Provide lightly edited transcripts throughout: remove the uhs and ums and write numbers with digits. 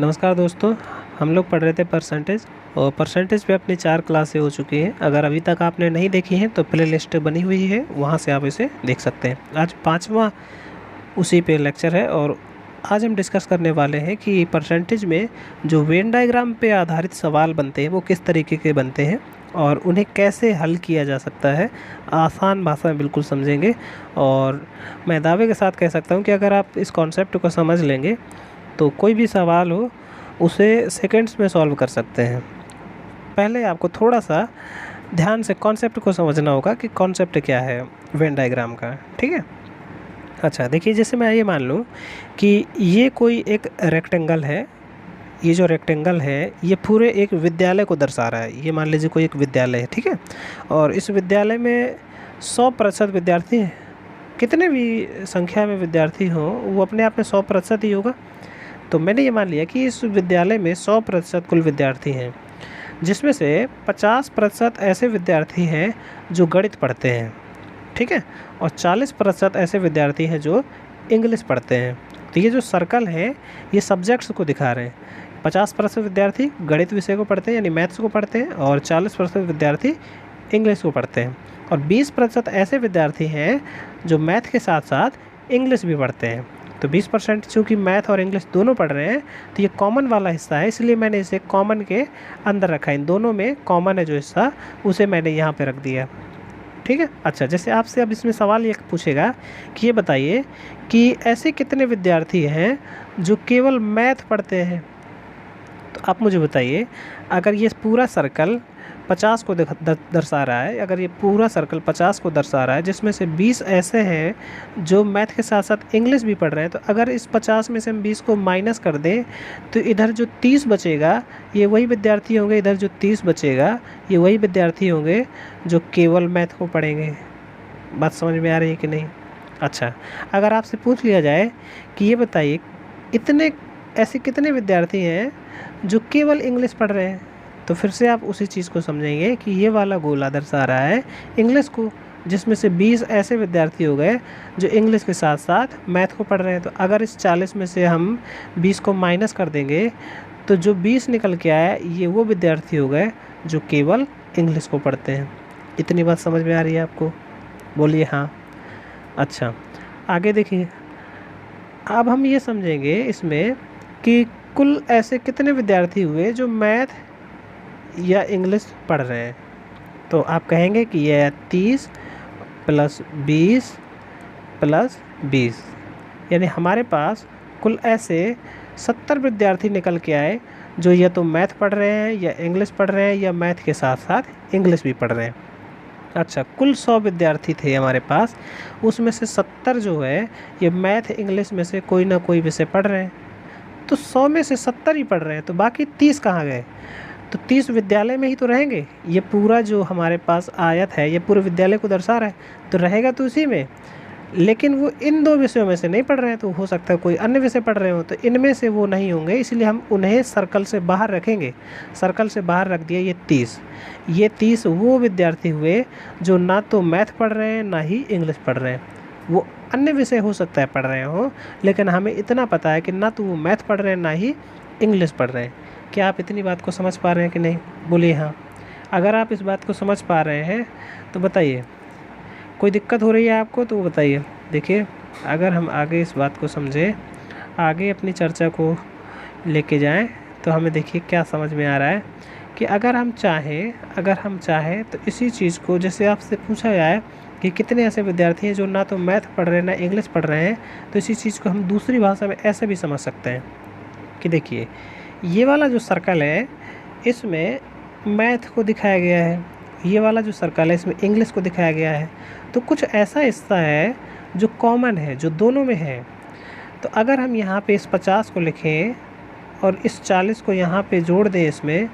नमस्कार दोस्तों। हम लोग पढ़ रहे थे परसेंटेज और परसेंटेज पे अपनी 4 क्लासें हो चुकी हैं। अगर अभी तक आपने नहीं देखी हैं तो प्ले लिस्ट बनी हुई है, वहाँ से आप इसे देख सकते हैं। आज 5वां उसी पे लेक्चर है और आज हम डिस्कस करने वाले हैं कि परसेंटेज में जो वेन डायग्राम पे आधारित सवाल बनते हैं वो किस तरीके के बनते हैं और उन्हें कैसे हल किया जा सकता है। आसान भाषा में बिल्कुल समझेंगे और मैं दावे के साथ कह सकता हूँ कि अगर आप इस कॉन्सेप्ट को समझ लेंगे तो कोई भी सवाल हो उसे सेकंड्स में सॉल्व कर सकते हैं। पहले आपको थोड़ा सा ध्यान से कॉन्सेप्ट को समझना होगा कि कॉन्सेप्ट क्या है वेन डायग्राम का, ठीक है। अच्छा देखिए, जैसे मैं ये मान लूँ कि ये कोई एक रेक्टेंगल है। ये जो रेक्टेंगल है ये पूरे एक विद्यालय को दर्शा रहा है। ये मान लीजिए कोई एक विद्यालय है, ठीक है। और इस विद्यालय में 100% विद्यार्थी हैं। कितने भी संख्या में विद्यार्थी हों वो अपने आप में 100% ही होगा। तो मैंने ये मान लिया कि इस विद्यालय में 100% कुल विद्यार्थी हैं, जिसमें से 50% ऐसे विद्यार्थी हैं जो गणित पढ़ते हैं, ठीक है। और 40% ऐसे विद्यार्थी हैं जो इंग्लिश पढ़ते हैं। तो ये जो सर्कल है ये सब्जेक्ट्स को दिखा रहे हैं। 50% विद्यार्थी गणित विषय को पढ़ते हैं यानी मैथ्स को पढ़ते हैं और 40% विद्यार्थी इंग्लिश को पढ़ते हैं। और 20% ऐसे विद्यार्थी हैं जो मैथ के साथ साथ इंग्लिश भी पढ़ते हैं। तो 20% चूँकि मैथ और इंग्लिश दोनों पढ़ रहे हैं तो ये कॉमन वाला हिस्सा है, इसलिए मैंने इसे कॉमन के अंदर रखा है। इन दोनों में कॉमन है जो हिस्सा, उसे मैंने यहाँ पे रख दिया, ठीक है। अच्छा, जैसे आपसे अब इसमें सवाल ये पूछेगा कि ये बताइए कि ऐसे कितने विद्यार्थी हैं जो केवल मैथ पढ़ते हैं। तो आप मुझे बताइए, अगर ये पूरा सर्कल 50 को दर्शा रहा है, अगर ये पूरा सर्कल 50 को दर्शा रहा है जिसमें से 20 ऐसे हैं जो मैथ के साथ साथ इंग्लिश भी पढ़ रहे हैं, तो अगर इस 50 में से हम 20 को माइनस कर दें तो इधर जो 30 बचेगा ये वही विद्यार्थी होंगे। इधर जो 30 बचेगा ये वही विद्यार्थी होंगे जो केवल मैथ को पढ़ेंगे। बात समझ में आ रही है कि नहीं? अच्छा, अगर आपसे पूछ लिया जाए कि ये बताइए इतने ऐसे कितने विद्यार्थी हैं जो केवल इंग्लिश पढ़ रहे हैं, तो फिर से आप उसी चीज़ को समझेंगे कि ये वाला गोला दर्शा रहा है इंग्लिश को, जिसमें से 20 ऐसे विद्यार्थी हो गए जो इंग्लिश के साथ साथ मैथ को पढ़ रहे हैं। तो अगर इस 40 में से हम 20 को माइनस कर देंगे तो जो 20 निकल के आया ये वो विद्यार्थी हो गए जो केवल इंग्लिश को पढ़ते हैं। इतनी बात समझ में आ रही है आपको? बोलिए हाँ। अच्छा, आगे देखिए, अब हम ये समझेंगे इसमें कि कुल ऐसे कितने विद्यार्थी हुए जो मैथ या इंग्लिश पढ़ रहे हैं। तो आप कहेंगे कि यह 30 + 20 + 20, यानी हमारे पास कुल ऐसे 70 विद्यार्थी निकल के आए जो या तो मैथ पढ़ रहे हैं या इंग्लिश पढ़ रहे हैं या मैथ के साथ साथ इंग्लिश भी पढ़ रहे हैं। अच्छा, कुल 100 विद्यार्थी थे हमारे पास, उसमें से 70 जो है ये मैथ इंग्लिश में से कोई ना कोई विषय पढ़ रहे हैं। तो 100 में से 70 ही पढ़ रहे हैं, तो बाकी 30 कहाँ गए? तो 30 विद्यालय में ही तो रहेंगे। ये पूरा जो हमारे पास आयत है ये पूरे विद्यालय को दर्शा रहा है, तो रहेगा तो उसी में। लेकिन वो इन 2 विषयों में से नहीं पढ़ रहे हैं, तो हो सकता है कोई अन्य विषय पढ़ रहे हो, तो इनमें से वो नहीं होंगे, इसलिए हम उन्हें सर्कल से बाहर रखेंगे। सर्कल से बाहर रख दिया ये 30। ये 30 वो विद्यार्थी हुए जो ना तो मैथ पढ़ रहे हैं ना ही इंग्लिश पढ़ रहे हैं। वो अन्य विषय हो सकता है पढ़ रहे हो, लेकिन हमें इतना पता है कि ना तो वो मैथ पढ़ रहे हैं ना ही इंग्लिश पढ़ रहे हैं। क्या आप इतनी बात को समझ पा रहे हैं कि नहीं? बोलिए हाँ। अगर आप इस बात को समझ पा रहे हैं तो बताइए, कोई दिक्कत हो रही है आपको तो वो बताइए। देखिए, अगर हम आगे इस बात को समझें, आगे अपनी चर्चा को लेके जाएं, तो हमें देखिए क्या समझ में आ रहा है कि अगर हम चाहें तो इसी चीज़ को, जैसे आपसे पूछा जाए कि कितने ऐसे विद्यार्थी हैं जो ना तो मैथ पढ़ रहे हैं ना इंग्लिश पढ़ रहे हैं, तो इसी चीज़ को हम दूसरी भाषा में ऐसे भी समझ सकते हैं कि देखिए, ये वाला जो सर्कल है इसमें मैथ को दिखाया गया है, ये वाला जो सर्कल है इसमें इंग्लिश को दिखाया गया है। तो कुछ ऐसा हिस्सा है जो कॉमन है, जो दोनों में है। तो अगर हम यहाँ पे इस 50 को लिखें और इस 40 को यहाँ पे जोड़ दें इसमें,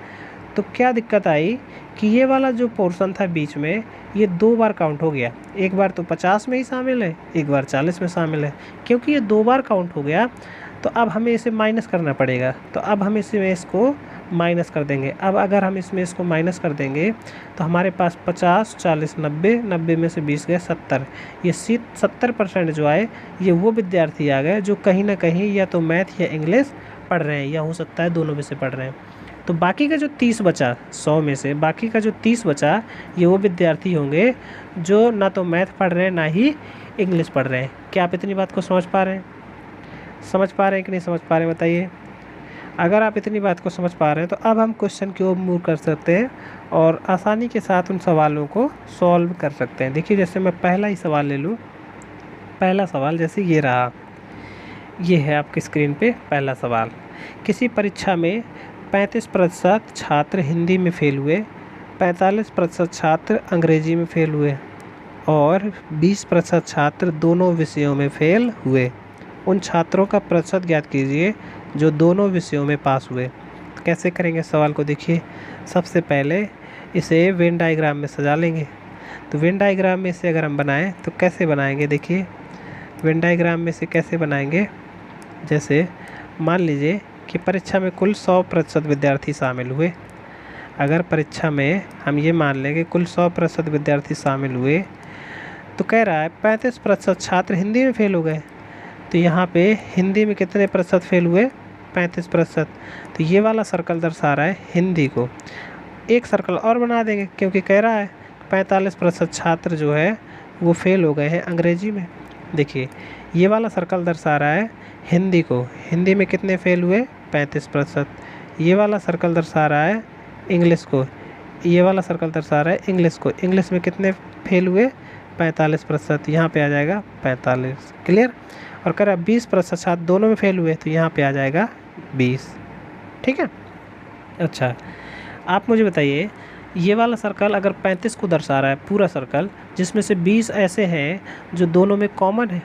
तो क्या दिक्कत आई कि ये वाला जो पोर्शन था बीच में ये 2 बार काउंट हो गया। एक बार तो 50 में ही शामिल है, एक बार 40 में शामिल है। क्योंकि ये 2 बार काउंट हो गया तो अब हमें इसे माइनस करना पड़ेगा। तो अब हम इसको माइनस कर देंगे। अब अगर हम इसमें इसको माइनस कर देंगे तो हमारे पास 50, 40, 90, 90 में से 20 गए 70। ये 70% जो आए ये वो विद्यार्थी आ गए जो कहीं ना कहीं या तो मैथ या इंग्लिश पढ़ रहे हैं या हो सकता है दोनों में से पढ़ रहे हैं। तो बाकी का जो 30 बचा 100 में से बाकी का जो 30 बचा ये वो विद्यार्थी होंगे जो ना तो मैथ पढ़ रहे हैं ना ही इंग्लिश पढ़ रहे हैं। क्या आप इतनी बात को समझ पा रहे हैं? समझ पा रहे हैं कि नहीं समझ पा रहे हैं बताइए। अगर आप इतनी बात को समझ पा रहे हैं तो अब हम क्वेश्चन की ओर मूव कर सकते हैं और आसानी के साथ उन सवालों को सॉल्व कर सकते हैं। देखिए जैसे मैं पहला ही सवाल ले लूँ। पहला सवाल जैसे ये रहा, ये है आपकी स्क्रीन पे पहला सवाल। किसी परीक्षा में 35% छात्र हिंदी में फेल हुए, 45% छात्र अंग्रेजी में फेल हुए और 20% छात्र दोनों विषयों में फेल हुए। उन छात्रों का प्रतिशत ज्ञात कीजिए जो दोनों विषयों में पास हुए। कैसे करेंगे सवाल को देखिए। सबसे पहले इसे वेन डायग्राम में सजा लेंगे। तो वेन डायग्राम में इसे अगर हम बनाएं तो कैसे बनाएंगे देखिए। वेन डायग्राम में से कैसे बनाएंगे, जैसे मान लीजिए कि परीक्षा में कुल 100% विद्यार्थी शामिल हुए। अगर परीक्षा में हम ये मान लें कि कुल 100% विद्यार्थी शामिल हुए तो कह रहा है 35% छात्र हिंदी में फेल हो गए। तो यहाँ पे हिंदी में कितने प्रतिशत फेल हुए? 35%। तो ये वाला सर्कल दर्शा रहा है हिंदी को। एक सर्कल और बना देंगे क्योंकि कह रहा है 45% छात्र जो है वो फेल हो गए हैं अंग्रेजी में। देखिए ये वाला सर्कल दर्शा रहा है हिंदी को। हिंदी में कितने फेल हुए? 35%। ये वाला सर्कल दर्शा रहा है इंग्लिश को। ये वाला सर्कल दर्शा रहा है इंग्लिश को। इंग्लिश में कितने फेल हुए? 45%। यहाँ पे आ जाएगा 45। क्लियर? और कह रहा 20% छात्र दोनों में फेल हुए तो यहाँ पे आ जाएगा 20। ठीक है। अच्छा आप मुझे बताइए, ये वाला सर्कल अगर 35 को दर्शा रहा है पूरा सर्कल, जिसमें से 20 ऐसे हैं जो दोनों में कॉमन है,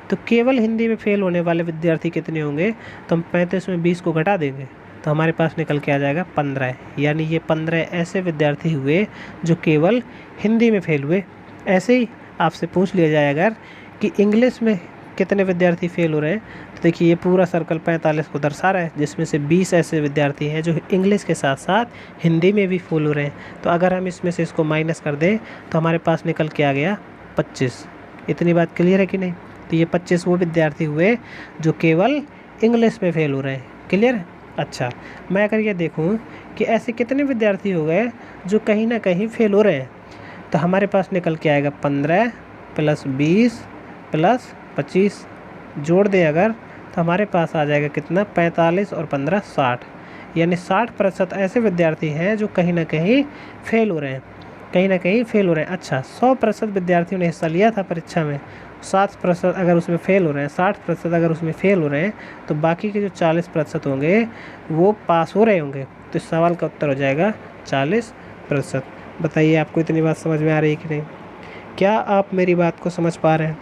तो केवल हिंदी में फेल होने वाले विद्यार्थी कितने होंगे? तो हम 35 में 20 को घटा देंगे तो हमारे पास निकल के आ जाएगा 15। यानी ये 15 ऐसे विद्यार्थी हुए जो केवल हिंदी में फेल हुए। ऐसे ही आपसे पूछ लिया जाए अगर कि इंग्लिश में कितने विद्यार्थी फेल हो रहे हैं, तो देखिए ये पूरा सर्कल 45 को दर्शा रहा है, जिसमें से 20 ऐसे विद्यार्थी हैं जो इंग्लिश के साथ साथ हिंदी में भी फेल हो रहे हैं। तो अगर हम इसमें से इसको माइनस कर दें तो हमारे पास निकल के आ गया 25। इतनी बात क्लियर है कि नहीं? तो ये 25 वो विद्यार्थी हुए जो केवल इंग्लिश में फेल हो रहे हैं। क्लियर है? अच्छा मैं अगर ये देखूँ कि ऐसे कितने विद्यार्थी हो गए जो कहीं ना कहीं फेल हो रहे हैं, तो हमारे पास निकल के आएगा 15 + 20 + 25 जोड़ दें अगर, तो हमारे पास आ जाएगा कितना? 45 और 15 60। यानी 60% ऐसे विद्यार्थी हैं जो कहीं ना कहीं फेल हो रहे हैं, कहीं ना कहीं फेल हो रहे हैं। अच्छा 100% विद्यार्थियों ने हिस्सा लिया था परीक्षा में, 60% अगर उसमें फेल हो रहे हैं, 60% अगर उसमें फेल हो रहे हैं, तो बाकी के जो 40% होंगे वो पास हो रहे होंगे। तो इस सवाल का उत्तर हो जाएगा 40%। बताइए आपको इतनी बात समझ में आ रही है कि नहीं? क्या आप मेरी बात को समझ पा रहे हैं?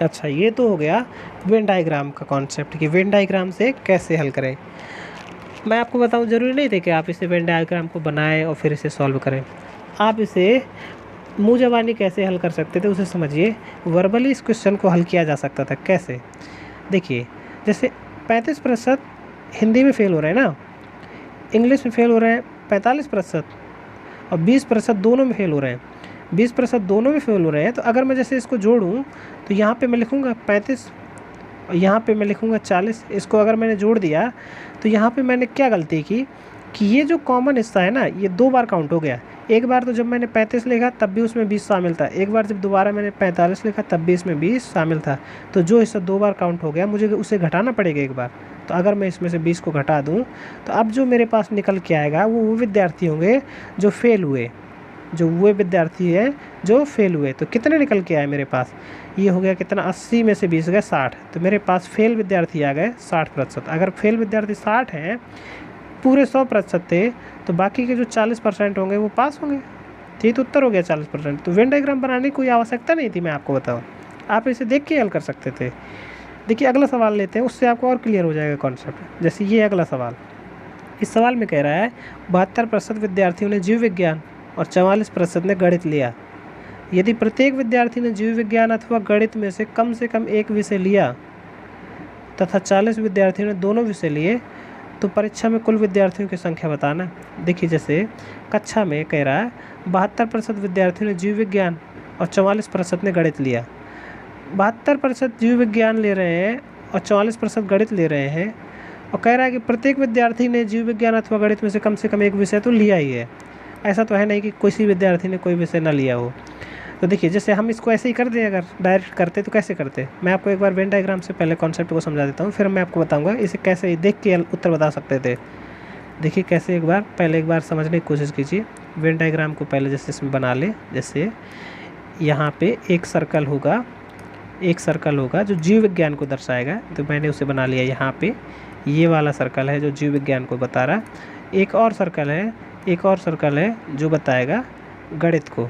अच्छा ये तो हो गया वेन डायग्राम का कॉन्सेप्ट कि वेन डायग्राम से कैसे हल करें। मैं आपको बताऊं ज़रूरी नहीं थे कि आप इसे वेन डायग्राम को बनाएं और फिर इसे सॉल्व करें। आप इसे मुँह ज़बानी कैसे हल कर सकते थे उसे समझिए। वर्बली इस क्वेश्चन को हल किया जा सकता था। कैसे? देखिए जैसे 35% हिंदी में फेल हो रहे हैं ना, इंग्लिश में फेल हो रहे हैं 45% और 20% दोनों में फेल हो रहे हैं। 20% दोनों में फेल हो रहे हैं। तो अगर मैं जैसे इसको जोड़ूं तो यहाँ पे मैं लिखूँगा 35 और यहाँ पे मैं लिखूँगा 40। इसको अगर मैंने जोड़ दिया तो यहाँ पे मैंने क्या गलती की कि ये जो कॉमन हिस्सा है ना ये 2 बार काउंट हो गया। एक बार तो जब मैंने 35 लिखा तब भी उसमें 20 शामिल था, एक बार जब दोबारा मैंने 45 लिखा तब भी इसमें 20 शामिल था। तो जो हिस्सा 2 बार काउंट हो गया मुझे उसे घटाना पड़ेगा एक बार। तो अगर मैं इसमें से 20 को घटा दूँ तो अब जो मेरे पास निकल के आएगा वो विद्यार्थी होंगे जो फेल हुए, जो वो विद्यार्थी है जो फेल हुए। तो कितने निकल के आए मेरे पास? ये हो गया कितना? 80 में से 20 गए 60। तो मेरे पास फेल विद्यार्थी आ गए 60%। अगर फेल विद्यार्थी 60 हैं, पूरे 100% थे, तो बाकी के जो 40% होंगे वो पास होंगे। ये तो उत्तर हो गया 40%। तो वेन डायग्राम बनाने की कोई आवश्यकता नहीं थी, मैं आपको बताऊँ, आप इसे देख के हल कर सकते थे। देखिए अगला सवाल लेते हैं, उससे आपको और क्लियर हो जाएगा कॉन्सेप्ट। जैसे ये अगला सवाल, इस सवाल में कह रहा है 72% विद्यार्थियों ने जीव विज्ञान और 44% ने गणित लिया। यदि प्रत्येक विद्यार्थी ने जीव विज्ञान अथवा गणित में से कम एक विषय लिया तथा 40 विद्यार्थियों ने दोनों विषय लिए तो परीक्षा में कुल विद्यार्थियों की संख्या बताना। देखिए जैसे कक्षा में कह रहा है 72% विद्यार्थियों ने जीव विज्ञान और 44% ने गणित लिया। 72% जीव विज्ञान ले रहे हैं और 44% गणित ले रहे हैं, और कह रहा है कि प्रत्येक विद्यार्थी ने जीव विज्ञान अथवा गणित में से कम एक विषय तो लिया ही है। ऐसा तो है नहीं कि किसी विद्यार्थी ने कोई विषय ना लिया हो। तो देखिए जैसे हम इसको ऐसे ही कर दें, अगर डायरेक्ट करते तो कैसे करते, मैं आपको एक बार वेन डायग्राम से पहले कॉन्सेप्ट को समझा देता हूँ, फिर मैं आपको बताऊँगा इसे कैसे देख के उत्तर बता सकते थे। देखिए कैसे, एक बार समझने की कोशिश कीजिए। वेन डायग्राम को पहले जैसे इसमें बना ले, जैसे यहाँ पे एक सर्कल होगा जो जीव विज्ञान को दर्शाएगा, तो मैंने उसे बना लिया यहाँ पे। ये वाला सर्कल है जो जीव विज्ञान को बता रहा। एक और सर्कल है जो बताएगा गणित को,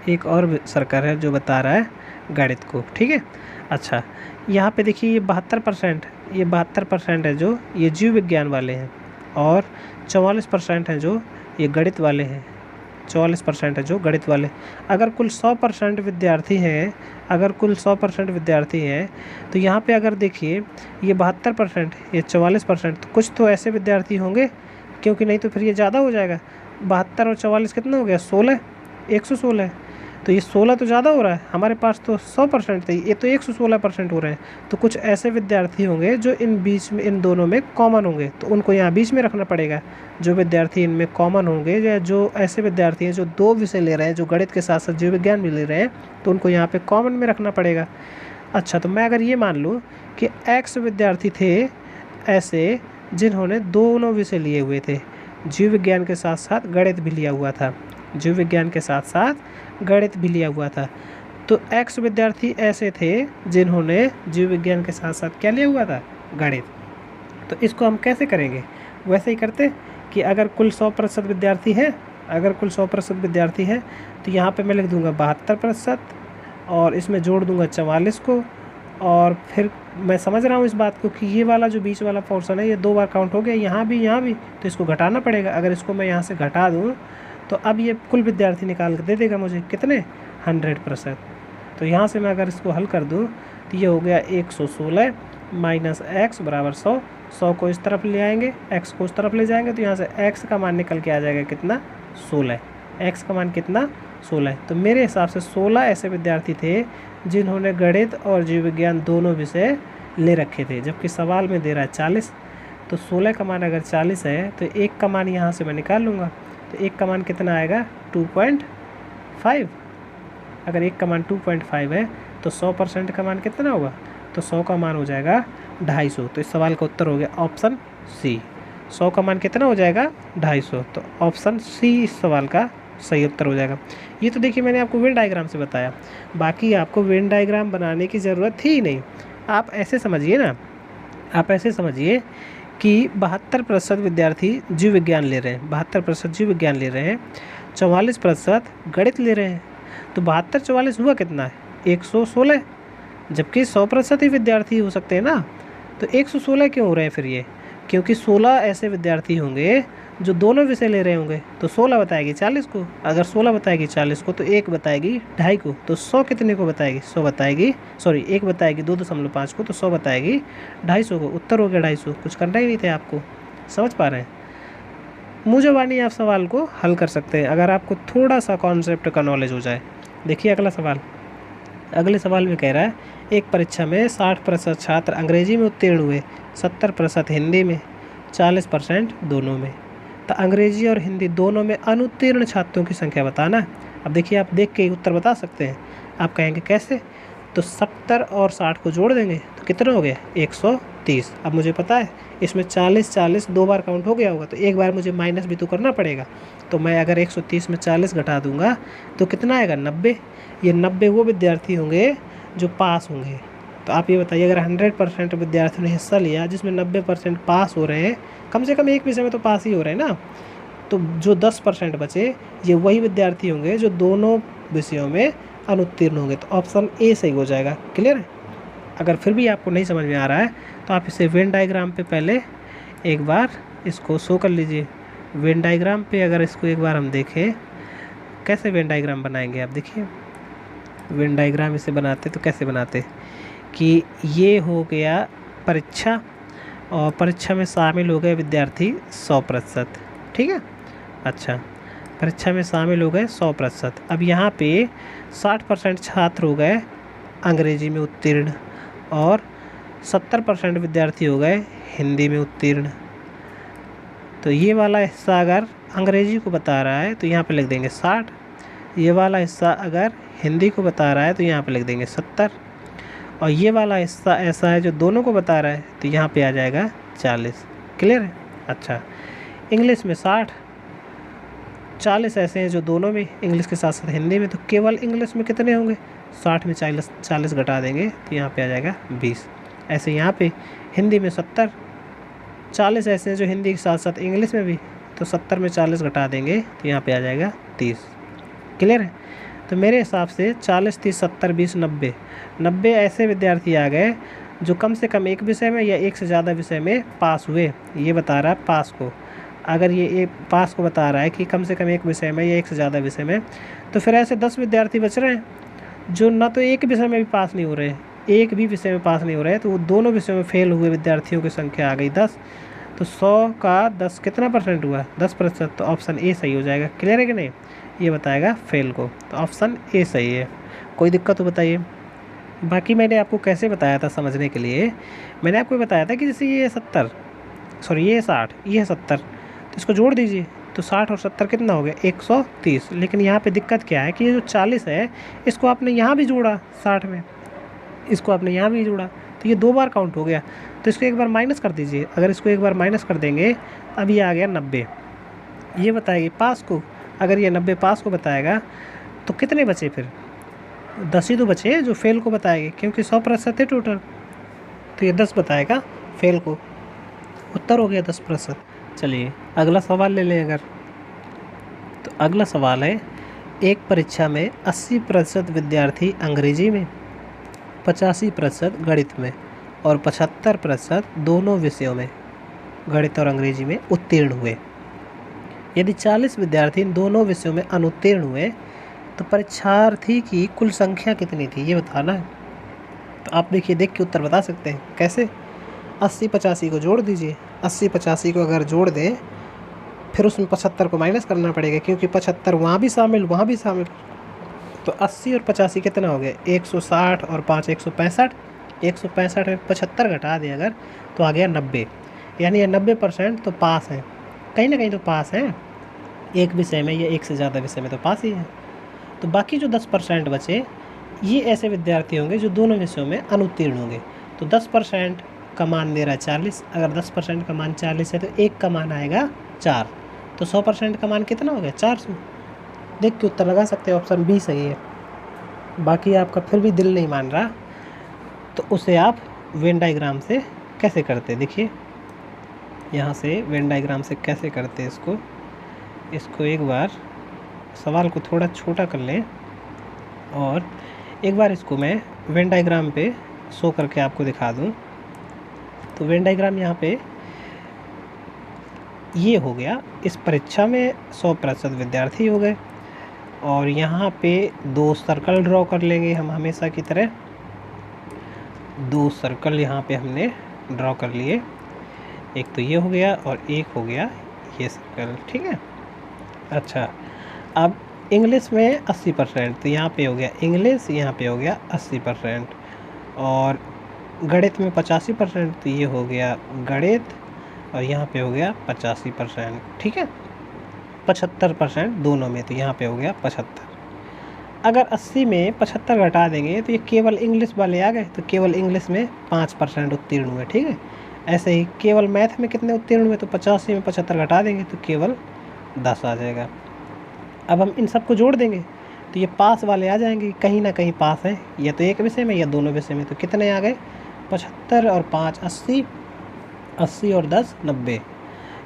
एक और सर्कल है जो बता रहा है गणित को, ठीक है। अच्छा, यहाँ पे देखिए ये 72% है जो ये जीव विज्ञान वाले हैं, और 44% हैं जो ये गणित वाले हैं। 44% है जो गणित वाले। अगर कुल 100% विद्यार्थी हैं, तो यहाँ पे अगर देखिए ये 72%, ये 44%, तो कुछ तो ऐसे विद्यार्थी होंगे, क्योंकि नहीं तो फिर ये ज़्यादा हो जाएगा। 72 और 44 कितना हो गया, 16, 116। तो ये 16 तो ज़्यादा हो रहा है, हमारे पास तो 100% थे, ये तो 116% हो रहे हैं। तो कुछ ऐसे विद्यार्थी होंगे जो इन दोनों में कॉमन होंगे, तो उनको यहाँ बीच में रखना पड़ेगा। जो विद्यार्थी इनमें कॉमन होंगे, या जो ऐसे विद्यार्थी हैं जो 2 विषय ले रहे हैं, जो गणित के साथ साथ जीव विज्ञान भी ले रहे हैं, तो उनको यहाँ पे कॉमन में रखना पड़ेगा। अच्छा, तो मैं अगर ये मान लूँ कि X विद्यार्थी थे ऐसे जिन्होंने दोनों विषय लिए हुए थे, जीव विज्ञान के साथ साथ गणित भी लिया हुआ था, तो X विद्यार्थी ऐसे थे जिन्होंने जीव विज्ञान के साथ साथ क्या लिया हुआ था, गणित। तो इसको हम कैसे करेंगे, वैसे ही करते कि अगर कुल 100% विद्यार्थी हैं, तो यहाँ पे मैं लिख दूंगा 72%, और इसमें जोड़ दूंगा 44 को, और फिर मैं समझ रहा हूँ इस बात को कि ये वाला जो बीच वाला पोर्शन है ये 2 बार काउंट हो गया, यहाँ भी, तो इसको घटाना पड़ेगा। अगर इसको मैं यहाँ से घटा दूँ तो अब ये कुल विद्यार्थी निकाल कर दे देगा मुझे कितने, 100%। तो यहाँ से मैं अगर इसको हल कर दूँ तो ये हो गया 116 माइनस x बराबर 100। 100 को इस तरफ ले आएंगे, x को उस तरफ ले जाएंगे, तो यहाँ से x का मान निकल के आ जाएगा कितना, 16। x का मान कितना, 16। तो मेरे हिसाब से 16 ऐसे विद्यार्थी थे जिन्होंने गणित और जीव विज्ञान दोनों विषय ले रखे थे, जबकि सवाल में दे रहा है 40। तो 16 का मान अगर 40 है तो 1 का मान यहाँ से मैं निकाल लूँगा, तो 1 का मान कितना आएगा, 2.5। अगर 1 का मान 2.5 है तो 100% का मान कितना होगा, तो 100 का मान हो जाएगा 250। तो इस सवाल का उत्तर हो गया ऑप्शन सी। 100 का मान कितना हो जाएगा, 250। तो ऑप्शन सी इस सवाल का सही उत्तर हो जाएगा। ये तो देखिए मैंने आपको वेन डायग्राम से बताया, बाकी आपको वेन डायग्राम बनाने की ज़रूरत थी ही नहीं। आप ऐसे समझिए ना, आप ऐसे समझिए कि 72% विद्यार्थी जीव विज्ञान ले रहे हैं, 72% जीव विज्ञान ले रहे हैं, 44% गणित ले रहे हैं। तो 72-44 हुआ कितना है, 116। जबकि 100% ही विद्यार्थी हो सकते हैं ना, तो 116 क्यों हो रहे हैं फिर ये, क्योंकि 16 ऐसे विद्यार्थी होंगे जो दोनों विषय ले रहे होंगे। तो 16 बताएगी 40 को, अगर 16 बताएगी 40 को तो 1 बताएगी 2.5 को, तो 100 कितने को बताएगी, 100 बताएगी, सॉरी 1 बताएगी 2.5 को, तो 100 बताएगी 250 को। उत्तर हो गया 250। कुछ करना ही नहीं थे आपको, समझ पा रहे हैं। मुझे आप सवाल को हल कर सकते हैं अगर आपको थोड़ा सा कॉन्सेप्ट का नॉलेज हो जाए। देखिए अगला सवाल, अगले सवाल में कह रहा है एक परीक्षा में 60% छात्र अंग्रेजी में उत्तीर्ण हुए, 70% हिंदी में, 40% दोनों में। तो अंग्रेजी और हिंदी दोनों में अनुत्तीर्ण छात्रों की संख्या बताना। अब देखिए आप देख के उत्तर बता सकते हैं। आप कहेंगे कैसे, तो 70 और 60 को जोड़ देंगे तो कितना हो गया, 130। अब मुझे पता है इसमें 40 2 बार काउंट हो गया होगा, तो एक बार मुझे माइनस भी तो करना पड़ेगा। तो मैं अगर 130 में 40 घटा दूंगा तो कितना आएगा, 90। ये 90 वो विद्यार्थी होंगे जो पास होंगे। तो आप ये बताइए, अगर 100% विद्यार्थियों ने हिस्सा लिया जिसमें 90% पास हो रहे हैं, कम से कम एक विषय में तो पास ही हो रहे हैं ना, तो जो 10% बचे ये वही विद्यार्थी होंगे जो दोनों विषयों में अनुत्तीर्ण होंगे। तो ऑप्शन ए सही हो जाएगा। क्लियर है। अगर फिर भी आपको नहीं समझ में आ रहा है तो आप इसे वेन डायग्राम पे पहले एक बार इसको शो कर लीजिए। वेन डायग्राम पे अगर इसको एक बार हम देखें, कैसे वेन डायग्राम बनाएंगे, आप देखिए वेन डायग्राम इसे बनाते तो कैसे बनाते कि ये हो गया परीक्षा, और परीक्षा में शामिल हो गए विद्यार्थी 100%, ठीक है। अच्छा, परीक्षा में शामिल हो गए 100%। अब यहाँ पे 60% छात्र हो गए अंग्रेजी में उत्तीर्ण, और 70% विद्यार्थी हो गए हिंदी में उत्तीर्ण। तो ये वाला हिस्सा अगर अंग्रेजी को बता रहा है तो यहाँ पे लिख देंगे 60। ये वाला हिस्सा अगर हिंदी को बता रहा है तो यहाँ पे लिख देंगे 70। और ये वाला हिस्सा ऐसा है जो दोनों को बता रहा है तो यहाँ पे आ जाएगा 40। क्लियर है? अच्छा, इंग्लिश में 60, 40 ऐसे हैं जो दोनों में इंग्लिश के साथ साथ हिंदी में, तो केवल इंग्लिश में कितने होंगे? 60 में 40 घटा देंगे तो यहाँ पे आ जाएगा 20। ऐसे यहाँ पे हिंदी में 70, 40 ऐसे हैं जो हिंदी के साथ साथ इंग्लिश में भी, तो 70 में 40 घटा देंगे तो यहाँ पे आ जाएगा 30। क्लियर है? तो मेरे हिसाब से 40, 30, 70, 20, 90 ऐसे विद्यार्थी आ गए जो कम से कम एक विषय में या एक से ज़्यादा विषय में पास हुए। ये बता रहा है पास को। अगर ये पास को बता रहा है कि कम से कम एक विषय में या एक से ज़्यादा विषय में, तो फिर ऐसे 10 विद्यार्थी बच रहे हैं जो ना तो एक विषय में भी पास नहीं हो रहे हैं, एक भी विषय में पास नहीं हो रहे हैं, तो वो दोनों विषयों में फेल हुए विद्यार्थियों की संख्या आ गई 10। तो 100 का 10 कितना परसेंट हुआ? 10%। तो ऑप्शन ए सही हो जाएगा। क्लियर है कि नहीं? ये बताएगा फेल को, तो ऑप्शन ए सही है। कोई दिक्कत हो बताइए। बाकी मैंने आपको कैसे बताया था समझने के लिए, मैंने आपको बताया था कि जैसे ये 70, सॉरी ये 60, ये 70, तो इसको जोड़ दीजिए तो 60 और 70 कितना हो गया? 130। लेकिन यहाँ पे दिक्कत क्या है कि ये जो 40 है इसको आपने यहाँ भी जोड़ा 60 में, इसको आपने यहाँ भी जोड़ा, तो ये 2 बार काउंट हो गया। तो इसको एक बार माइनस कर दीजिए। अगर इसको एक बार माइनस कर देंगे अब ये आ गया 90। ये बताएगी पास को। अगर ये 90 पास को बताएगा तो कितने बचे फिर? 10 ही तो बचे जो फेल को बताएंगे, क्योंकि 100% है टोटल, तो ये 10 बताएगा फेल को। उत्तर हो गया 10%। चलिए अगला सवाल ले लें अगर, तो अगला सवाल है, एक परीक्षा में 80% विद्यार्थी अंग्रेजी में, 85% गणित में और 75% दोनों विषयों में, गणित और अंग्रेजी में उत्तीर्ण हुए। यदि 40 विद्यार्थी इन दोनों विषयों में अनुत्तीर्ण हुए तो परीक्षार्थी की कुल संख्या कितनी थी? ये बताना है। तो आप देखिए, देख के उत्तर बता सकते हैं। कैसे? 80 85 को जोड़ दीजिए। 80 85 को अगर जोड़ दें फिर उसमें 75 को माइनस करना पड़ेगा, क्योंकि 75 वहाँ भी शामिल वहाँ भी शामिल। तो 80 और 85 कितना हो गया? 160 और 5 165। 165 में 75 घटा दें अगर तो आ गया 90। यानी ये 90% तो पास हैं, कहीं ना कहीं तो पास हैं, एक विषय में या एक से ज़्यादा विषय में तो पास ही है। तो बाकी जो 10% बचे ये ऐसे विद्यार्थी होंगे जो दोनों विषयों में अनुत्तीर्ण होंगे। तो 10% का मान दे रहा है 40। अगर 10% का मान 40 है तो एक का मान आएगा 4। तो 100% का मान कितना हो गया? 400। देख के उत्तर लगा सकते हैं, ऑप्शन बी सही है। बाकी आपका फिर भी दिल नहीं मान रहा तो उसे आप वेन डायग्राम से कैसे करते, देखिए यहाँ से वेन डायग्राम से कैसे करते हैं इसको एक बार सवाल को थोड़ा छोटा कर लें और एक बार इसको मैं वेन डायग्राम पे शो करके आपको दिखा दूं। तो वेन डायग्राम यहाँ पे ये हो गया। इस परीक्षा में 100% विद्यार्थी हो गए और यहाँ पे 2 सर्कल ड्रॉ कर लेंगे हम हमेशा की तरह। 2 सर्कल यहाँ पे हमने ड्रॉ कर लिए, एक तो ये हो गया और एक हो गया ये सर्कल, ठीक है। अच्छा, अब इंग्लिश में 80%, तो यहाँ पे हो गया इंग्लिश, यहाँ पे हो गया 80%। और गणित में 85%, तो ये हो गया गणित और यहाँ पे हो गया 85%, ठीक है। 75% दोनों में, तो यहाँ पे हो गया 75। अगर 80 में 75 घटा देंगे तो ये केवल इंग्लिश वाले आ गए, तो केवल इंग्लिश में 5% उत्तीर्ण हुए, ठीक है। ऐसे ही केवल मैथ में कितने उत्तीर्ण हुए, तो 85 में 75 घटा देंगे तो केवल 10 आ जाएगा। अब हम इन सबको जोड़ देंगे तो ये पास वाले आ जाएंगे, कहीं ना कहीं पास है, या तो एक विषय में या दोनों विषय में। तो कितने आ गए? 75 और 5 80, 80 और 10 90।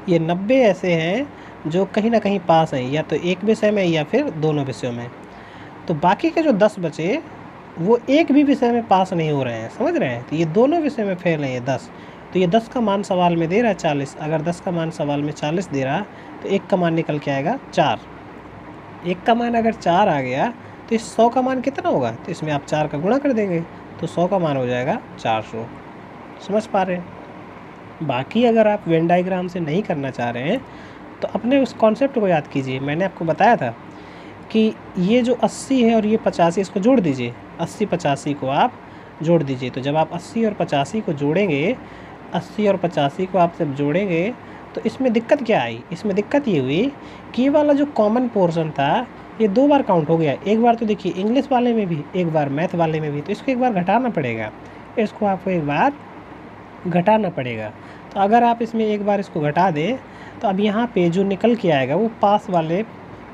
ये 90 ऐसे हैं जो कहीं ना कहीं पास हैं, या तो एक विषय में या फिर दोनों विषयों में। तो बाकी के जो 10 बचे वो एक भी विषय में पास नहीं हो रहे हैं, समझ रहे हैं। तो ये दोनों विषय में फेल हैं ये 10। तो ये 10 का मान सवाल में दे रहा है 40। अगर 10 का मान सवाल में 40 दे रहा तो एक का मान निकल के आएगा 4। एक का मान अगर 4 आ गया तो इस 100 का मान कितना होगा? तो इसमें आप 4 का गुणा कर देंगे तो 100 का मान हो जाएगा 400। समझ पा रहे हैं? बाकी अगर आप वेन डायग्राम से नहीं करना चाह रहे हैं तो अपने उस कॉन्सेप्ट को याद कीजिए। मैंने आपको बताया था कि ये जो 80 है और ये 85, इसको जोड़ दीजिए। 80 85 को आप जोड़ दीजिए। तो जब आप 80 और 85 को जोड़ेंगे, 80 और 85 को आप जब जोड़ेंगे तो इसमें दिक्कत क्या आई? इसमें दिक्कत ये हुई कि ये वाला जो कॉमन पोर्शन था ये 2 बार काउंट हो गया। एक बार तो देखिए इंग्लिश वाले में भी, एक बार मैथ वाले में भी, तो इसको एक बार घटाना पड़ेगा, इसको आपको एक बार घटाना पड़ेगा। तो अगर आप इसमें एक बार इसको घटा दें तो अब यहाँ पे जो निकल के आएगा वो पास वाले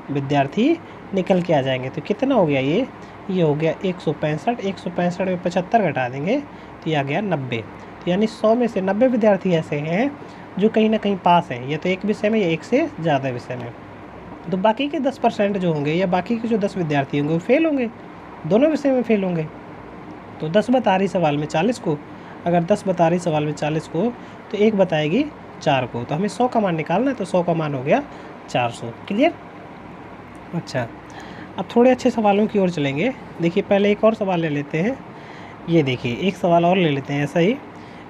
विद्यार्थी निकल के आ जाएंगे। तो कितना हो गया ये हो गया 165। 165 में 75 घटा देंगे तो ये आ गया 90। तो यानी 100 में से 90 विद्यार्थी ऐसे हैं जो कहीं ना कहीं पास हैं, या तो एक विषय में या एक से ज़्यादा विषय में। तो बाकी के 10% जो होंगे या बाकी के जो 10 विद्यार्थी होंगे वो फेल होंगे, दोनों विषय में फेल होंगे। तो 10 बता रही सवाल में 40 को, अगर 10 बता रही सवाल में 40 को तो एक बताएगी 4 को। तो हमें 100 का मान निकालना है, तो 100 का मान हो गया 400। क्लियर? अच्छा, अब थोड़े अच्छे सवालों की ओर चलेंगे। देखिए पहले एक और सवाल ले लेते हैं। ये देखिए एक सवाल और ले लेते हैं ऐसा ही,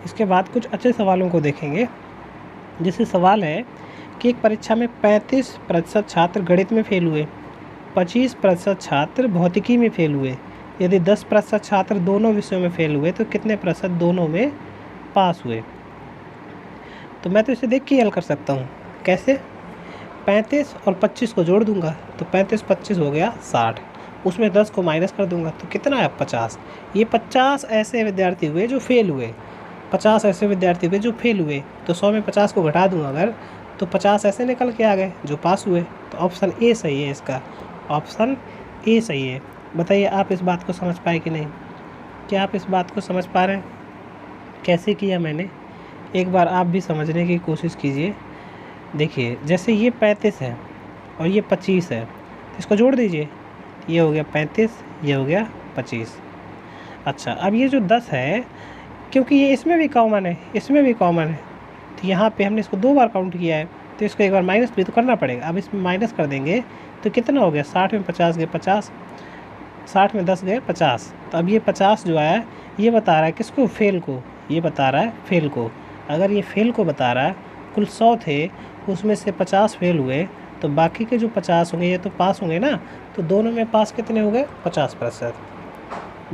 इसके बाद कुछ अच्छे सवालों को देखेंगे। जैसे सवाल है कि एक परीक्षा में 35% छात्र गणित में फेल हुए, 25% छात्र भौतिकी में फेल हुए। यदि 10% छात्र दोनों विषयों में फेल हुए तो कितने प्रतिशत दोनों में पास हुए? तो मैं तो इसे देख के हल कर सकता हूँ। कैसे? 35 और 25 को जोड़ दूंगा तो 35 25 हो गया 60, उसमें 10 को माइनस कर दूंगा तो कितना है 50। ये 50 ऐसे विद्यार्थी हुए जो फेल हुए, 50 ऐसे विद्यार्थी हुए जो फेल हुए। तो 100 में 50 को घटा दूंगा अगर, तो 50 ऐसे निकल के आ गए जो पास हुए। तो ऑप्शन ए सही है इसका, ऑप्शन ए सही है। बताइए आप इस बात को समझ पाए कि नहीं? क्या आप इस बात को समझ पा रहे हैं कैसे किया मैंने? एक बार आप भी समझने की कोशिश कीजिए। देखिए जैसे ये 35 है और ये 25 है, तो इसको जोड़ दीजिए, ये हो गया 35, ये हो गया 25। अच्छा, अब ये जो 10 है, क्योंकि ये इसमें भी कॉमन है, इसमें भी कॉमन है, तो यहाँ पे हमने इसको 2 बार काउंट किया है, तो इसको एक बार माइनस भी तो करना पड़ेगा। अब इसमें माइनस कर देंगे तो कितना हो गया? 60 में 50 गए 50, 60 में 10 गए 50। तो अब ये 50 जो आया ये बता रहा है किसको? फेल को। ये बता रहा है फेल को। अगर ये फेल को बता रहा है, कुल 100 थे उसमें से 50 फेल हुए, तो बाकी के जो 50 होंगे ये तो पास होंगे ना। तो दोनों में पास कितने हो गए? 50%।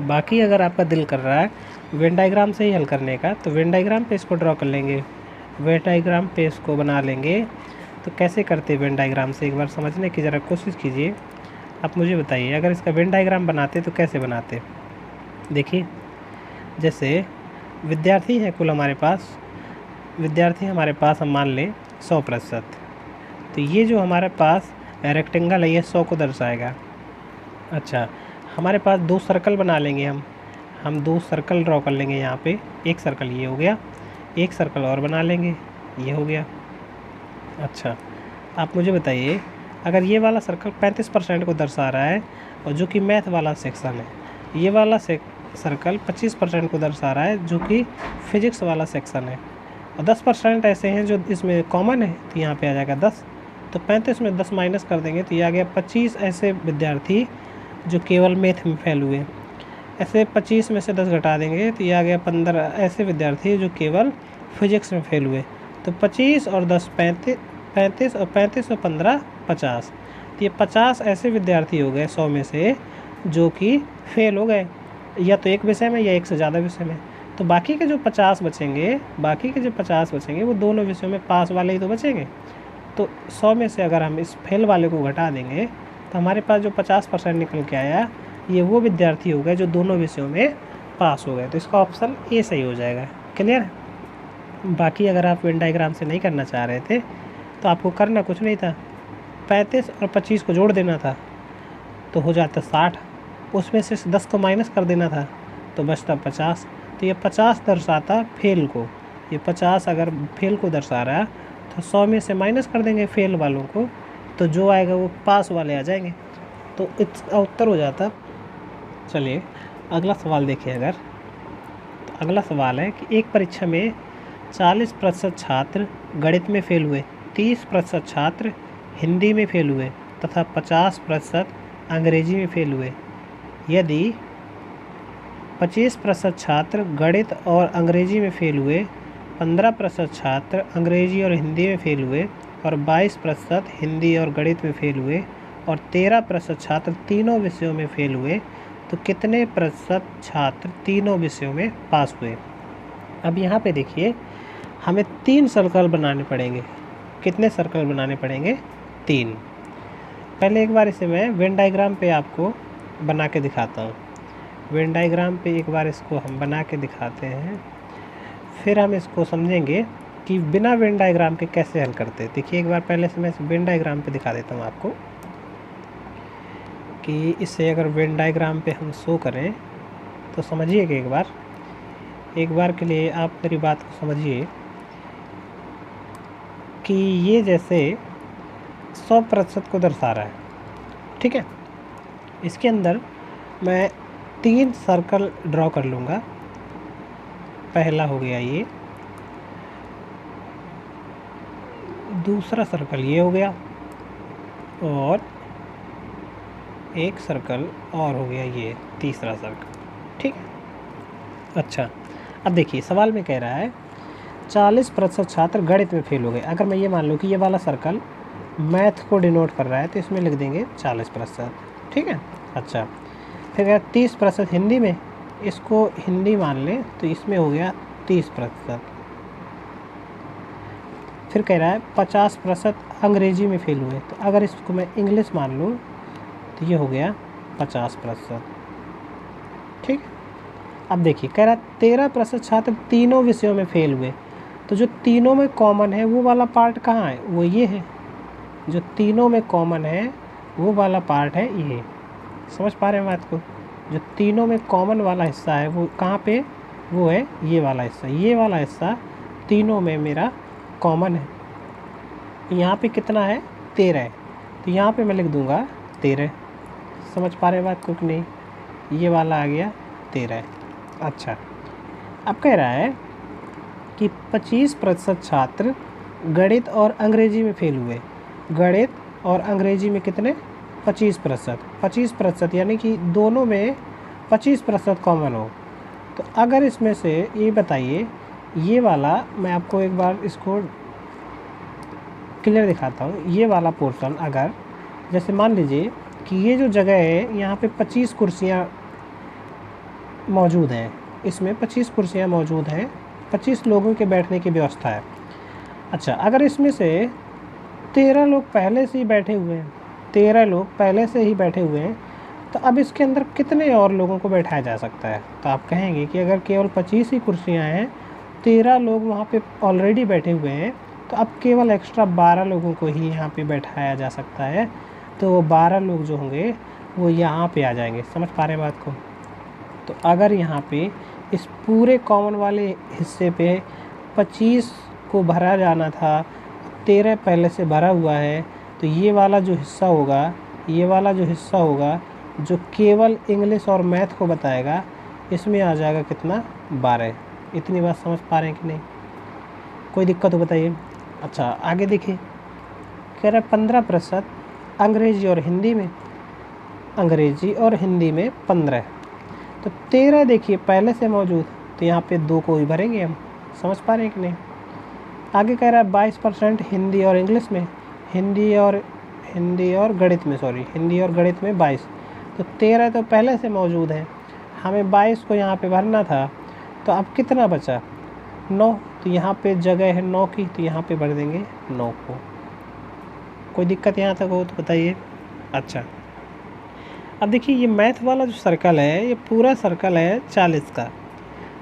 बाकी अगर आपका दिल कर रहा है वेन डायग्राम से ही हल करने का, तो वेन डायग्राम पे इसको ड्रॉ कर लेंगे, वेन डायग्राम पे इसको बना लेंगे। तो कैसे करते वेन डायग्राम से एक बार समझने की ज़रा कोशिश कीजिए। आप मुझे बताइए अगर इसका वेन डायग्राम बनाते तो कैसे बनाते? देखिए जैसे विद्यार्थी हैं कुल हमारे पास, विद्यार्थी हमारे पास हम मान लें 100%, तो ये जो हमारे पास रेक्टेंगल है ये 100 को दर्शाएगा। अच्छा, हमारे पास 2 सर्कल बना लेंगे हम 2 सर्कल ड्रॉ कर लेंगे यहाँ पे। एक सर्कल ये हो गया, एक सर्कल और बना लेंगे, ये हो गया। अच्छा, आप मुझे बताइए अगर ये वाला सर्कल 35% को दर्शा रहा है और जो कि मैथ वाला सेक्शन है, ये वाला सर्कल 25% को दर्शा रहा है जो कि फिजिक्स वाला सेक्शन है, और 10% ऐसे हैं जो इसमें कॉमन है, तो यहाँ पे आ जाएगा 10। तो 35 में 10 माइनस कर देंगे तो ये आ गया 25 ऐसे विद्यार्थी जो केवल मैथ में फेल हुए। ऐसे 25 में से 10 घटा देंगे तो ये आ गया 15 ऐसे विद्यार्थी जो केवल फिजिक्स में फेल हुए। तो 25 और 10 35 और 35 और 15 50। तो ये 50 ऐसे विद्यार्थी हो गए 100 में से जो कि फेल हो गए, या तो एक विषय में या एक से ज़्यादा विषय में। तो बाकी के जो 50 बचेंगे, बाकी के जो 50 बचेंगे वो दोनों विषयों में पास वाले ही तो बचेंगे। तो 100 में से अगर हम इस फेल वाले को घटा देंगे तो हमारे पास जो 50% निकल के आया ये वो विद्यार्थी हो गए जो दोनों विषयों में पास हो गए। तो इसका ऑप्शन ए सही हो जाएगा। क्लियर? बाकी अगर आप वेन डायग्राम से नहीं करना चाह रहे थे तो आपको करना कुछ नहीं था, 35 और 25 को जोड़ देना था तो हो जाता 60, उसमें से 10 को माइनस कर देना था तो बचता 50। तो ये 50 दर्शाता फेल को, ये 50 अगर फेल को दर्शा रहा है तो 100 में से माइनस कर देंगे फेल वालों को, तो जो आएगा वो पास वाले आ जाएंगे, तो इसका उत्तर हो जाता। चलिए अगला सवाल देखिए। अगर तो अगला सवाल है कि एक परीक्षा में 40% छात्र गणित में फेल हुए, 30% छात्र हिंदी में फेल हुए तथा 50% अंग्रेजी में फेल हुए। यदि 25% छात्र गणित और अंग्रेजी में फेल हुए, 15% छात्र अंग्रेजी और हिंदी में फेल हुए और 22% हिंदी और गणित में फेल हुए और 13% छात्र तीनों विषयों में फेल हुए, तो कितने प्रतिशत छात्र तीनों विषयों में पास हुए। अब यहाँ पे देखिए हमें 3 सर्कल बनाने पड़ेंगे। कितने सर्कल बनाने पड़ेंगे? 3। पहले एक बार इसे मैं वेन डायग्राम पे आपको बना के दिखाता हूँ। वेन डायग्राम पे एक बार इसको हम बना के दिखाते हैं, फिर हम इसको समझेंगे कि बिना वेन डायग्राम के कैसे हल करते हैं। देखिए एक बार पहले से मैं इस वेन डायग्राम पे दिखा देता हूँ आपको कि इसे अगर वेन डायग्राम पे हम शो करें तो समझिए कि एक बार के लिए आप मेरी बात को समझिए कि ये जैसे 100% को दर्शा रहा है, ठीक है। इसके अंदर मैं 3 सर्कल ड्रॉ कर लूँगा। पहला हो गया ये, दूसरा सर्कल ये हो गया, और एक सर्कल और हो गया ये, तीसरा सर्कल, ठीक है। अच्छा, अब देखिए सवाल में कह रहा है 40% छात्र गणित में फेल हो गए। अगर मैं ये मान लूँ कि ये वाला सर्कल मैथ को डिनोट कर रहा है तो इसमें लिख देंगे 40%, ठीक है। अच्छा, फिर अगर 30% हिंदी में, इसको हिंदी मान लें तो इसमें हो गया 30%। फिर कह रहा है 50% अंग्रेजी में फेल हुए, तो अगर इसको मैं इंग्लिश मान लूँ तो ये हो गया 50%, ठीक। अब देखिए कह रहा है 13% छात्र तीनों विषयों में फेल हुए। तो जो तीनों में कॉमन है वो वाला पार्ट कहाँ है? वो ये है। जो तीनों में कॉमन है वो वाला पार्ट है ये। समझ पा रहे हैं बात को? जो तीनों में कॉमन वाला हिस्सा है वो कहाँ पे? वो है ये वाला हिस्सा। ये वाला हिस्सा तीनों में मेरा कॉमन है। यहाँ पे कितना है? 13 है, तो यहाँ पे मैं लिख दूँगा 13। समझ पा रहे हैं बात को कि नहीं? ये वाला आ गया 13। अच्छा, अब कह रहा है कि 25% छात्र गणित और अंग्रेजी में फेल हुए। गणित और अंग्रेजी में कितने? 25%। 25% यानी कि दोनों में 25% कॉमन हो। तो अगर इसमें से ये बताइए, ये वाला मैं आपको एक बार इसको क्लियर दिखाता हूँ। ये वाला पोर्शन अगर जैसे मान लीजिए कि ये जो जगह है यहाँ पे 25 कुर्सियाँ मौजूद हैं, इसमें 25 कुर्सियाँ मौजूद हैं, 25 लोगों के बैठने की व्यवस्था है। अच्छा, अगर इसमें से 13 लोग पहले से ही बैठे हुए हैं, 13 लोग पहले से ही बैठे हुए हैं, तो अब इसके अंदर कितने और लोगों को बैठाया जा सकता है? तो आप कहेंगे कि अगर केवल 25 ही कुर्सियाँ हैं, 13 लोग वहाँ पे ऑलरेडी बैठे हुए हैं, तो अब केवल एक्स्ट्रा 12 लोगों को ही यहाँ पे बैठाया जा सकता है। तो वो 12 लोग जो होंगे वो यहाँ पे आ जाएंगे। समझ पा रहे हैं बात को? तो अगर यहाँ पे इस पूरे कॉमन वाले हिस्से पे 25 को भरा जाना था, 13 पहले से भरा हुआ है, तो ये वाला जो हिस्सा होगा, ये वाला जो हिस्सा होगा जो केवल इंग्लिश और मैथ को बताएगा, इसमें आ जाएगा कितना? 12। इतनी बात समझ पा रहे हैं कि नहीं? कोई दिक्कत हो बताइए। अच्छा, आगे देखिए, कह रहा है 15% अंग्रेजी और हिंदी में। अंग्रेजी और हिंदी में 15, तो 13 देखिए पहले से मौजूद, तो यहाँ पे 2 को ही भरेंगे हम। समझ पा रहे हैं कि नहीं? आगे कह रहा है 22% हिंदी और इंग्लिश में। हिंदी और गणित में, सॉरी, हिंदी और गणित में 22, तो 13 तो पहले से मौजूद है, हमें 22 को यहाँ पे भरना था। तो अब कितना बचा? 9, तो यहाँ पे जगह है 9 की, तो यहाँ पे भर देंगे 9 को। कोई दिक्कत यहाँ तक हो तो बताइए। अच्छा, अब देखिए ये मैथ वाला जो सर्कल है, ये पूरा सर्कल है 40 का,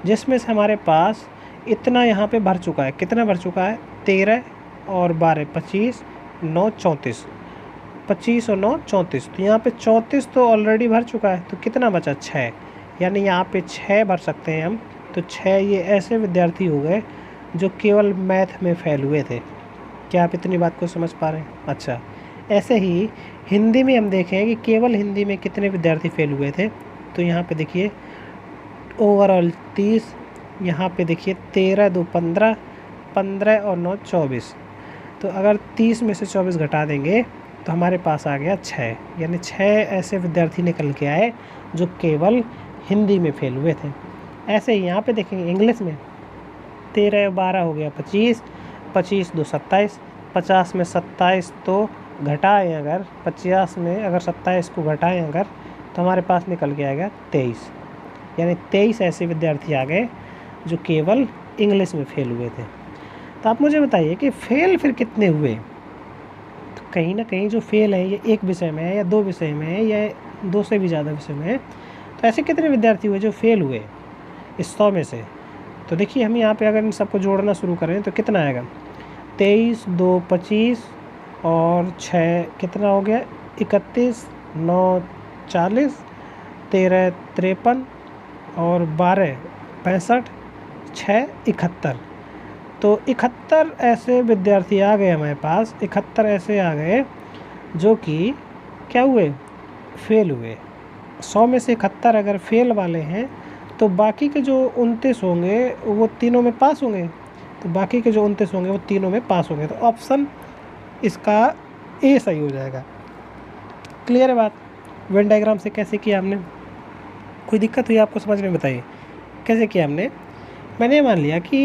जिसमें से हमारे पास इतना यहाँ पे भर चुका है। कितना भर चुका है? 13 और 12 25, 9 34, 25 और 9 34, तो यहाँ पे 34 तो ऑलरेडी भर चुका है। तो कितना बचा? 6, यानी यहाँ पे 6 भर सकते हैं हम। तो 6 ये ऐसे विद्यार्थी हो गए जो केवल मैथ में फेल हुए थे। क्या आप इतनी बात को समझ पा रहे हैं? अच्छा, ऐसे ही हिंदी में हम देखें कि केवल हिंदी में कितने विद्यार्थी फेल हुए थे। तो यहाँ पे देखिए ओवरऑल 30, यहाँ पे देखिए 13 2 15, 15 और 9 24, तो अगर 30 में से 24 घटा देंगे तो हमारे पास आ गया 6, यानी 6 ऐसे विद्यार्थी निकल के आए जो केवल हिंदी में फेल हुए थे। ऐसे ही यहाँ पे देखेंगे इंग्लिश में 13 और 12 हो गया 25, 25 2 27, 50 में 27 तो घटाएँ अगर 50 में अगर 27 को घटाएँ अगर तो हमारे पास निकल के आएगा 23। यानी 23 ऐसे विद्यार्थी आ गए जो केवल इंग्लिश में फेल हुए थे। तो आप मुझे बताइए कि फेल फिर कितने हुए। तो कहीं ना कहीं जो फेल है ये एक विषय में है या दो विषय में है या दो से भी ज़्यादा विषय में है। तो ऐसे कितने विद्यार्थी हुए जो फेल हुए इस 100 में से। तो देखिए हम यहाँ पे अगर इन सबको जोड़ना शुरू करें तो कितना आएगा, 23 2 25 और 6 कितना हो गया 31, 9 40, 13 53 और 12 65, 6 71। तो 71 ऐसे विद्यार्थी आ गए हमारे पास, 71 ऐसे आ गए जो कि क्या हुए, फेल हुए। 100 में से 71 अगर फेल वाले हैं तो बाकी के जो 29 होंगे वो तीनों में पास होंगे। तो बाकी के जो 29 होंगे वो तीनों में पास होंगे। तो ऑप्शन इसका ए सही हो जाएगा। क्लियर है बात। वेन डायग्राम से कैसे किया हमने, कोई दिक्कत हुई आपको समझ में, बताइए कैसे किया हमने। मैंने मान लिया कि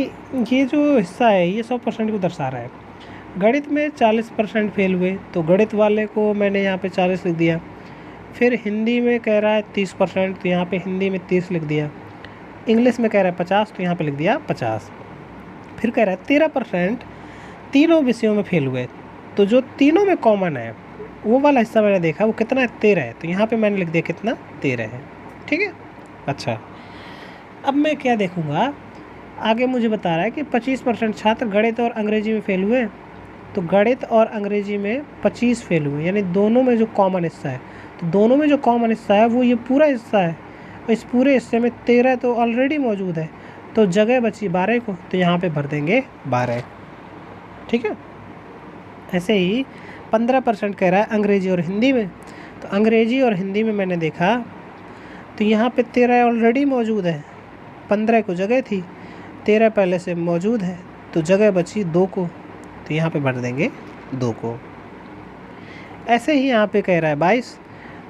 ये जो हिस्सा है ये 100% को दर्शा रहा है। गणित में 40% फेल हुए तो गणित वाले को मैंने यहाँ पे 40 लिख दिया। फिर हिंदी में कह रहा है 30%, तो यहाँ पे हिंदी में 30 लिख दिया। इंग्लिश में कह रहा है 50, तो यहाँ पे लिख दिया 50। फिर कह रहा है 13% तीनों विषयों में फेल हुए, तो जो तीनों में कॉमन है वो वाला हिस्सा मैंने देखा वो कितना है, 13 है। तो यहाँ पे मैंने लिख दिया कितना, 13 है। ठीक है। अच्छा, अब मैं क्या देखूँगा, आगे मुझे बता रहा है कि 25% छात्र गणित और अंग्रेजी में फेल हुए। तो गणित और अंग्रेजी में 25 फेल हुए, यानी दोनों में जो कॉमन हिस्सा है, तो दोनों में जो कॉमन हिस्सा है वो ये पूरा हिस्सा है। इस पूरे हिस्से में 13 तो ऑलरेडी मौजूद है, तो जगह बची 12 को, तो यहाँ पे भर देंगे 12। ठीक है। ऐसे ही 15% कह रहा है अंग्रेजी और हिंदी में। तो अंग्रेजी और हिंदी में मैंने देखा तो यहाँ पे 13 ऑलरेडी मौजूद है, 15 को जगह थी, 13 पहले से मौजूद है, तो जगह बची 2 को, तो यहाँ पे भर देंगे 2 को। ऐसे ही यहाँ पे कह रहा है 22,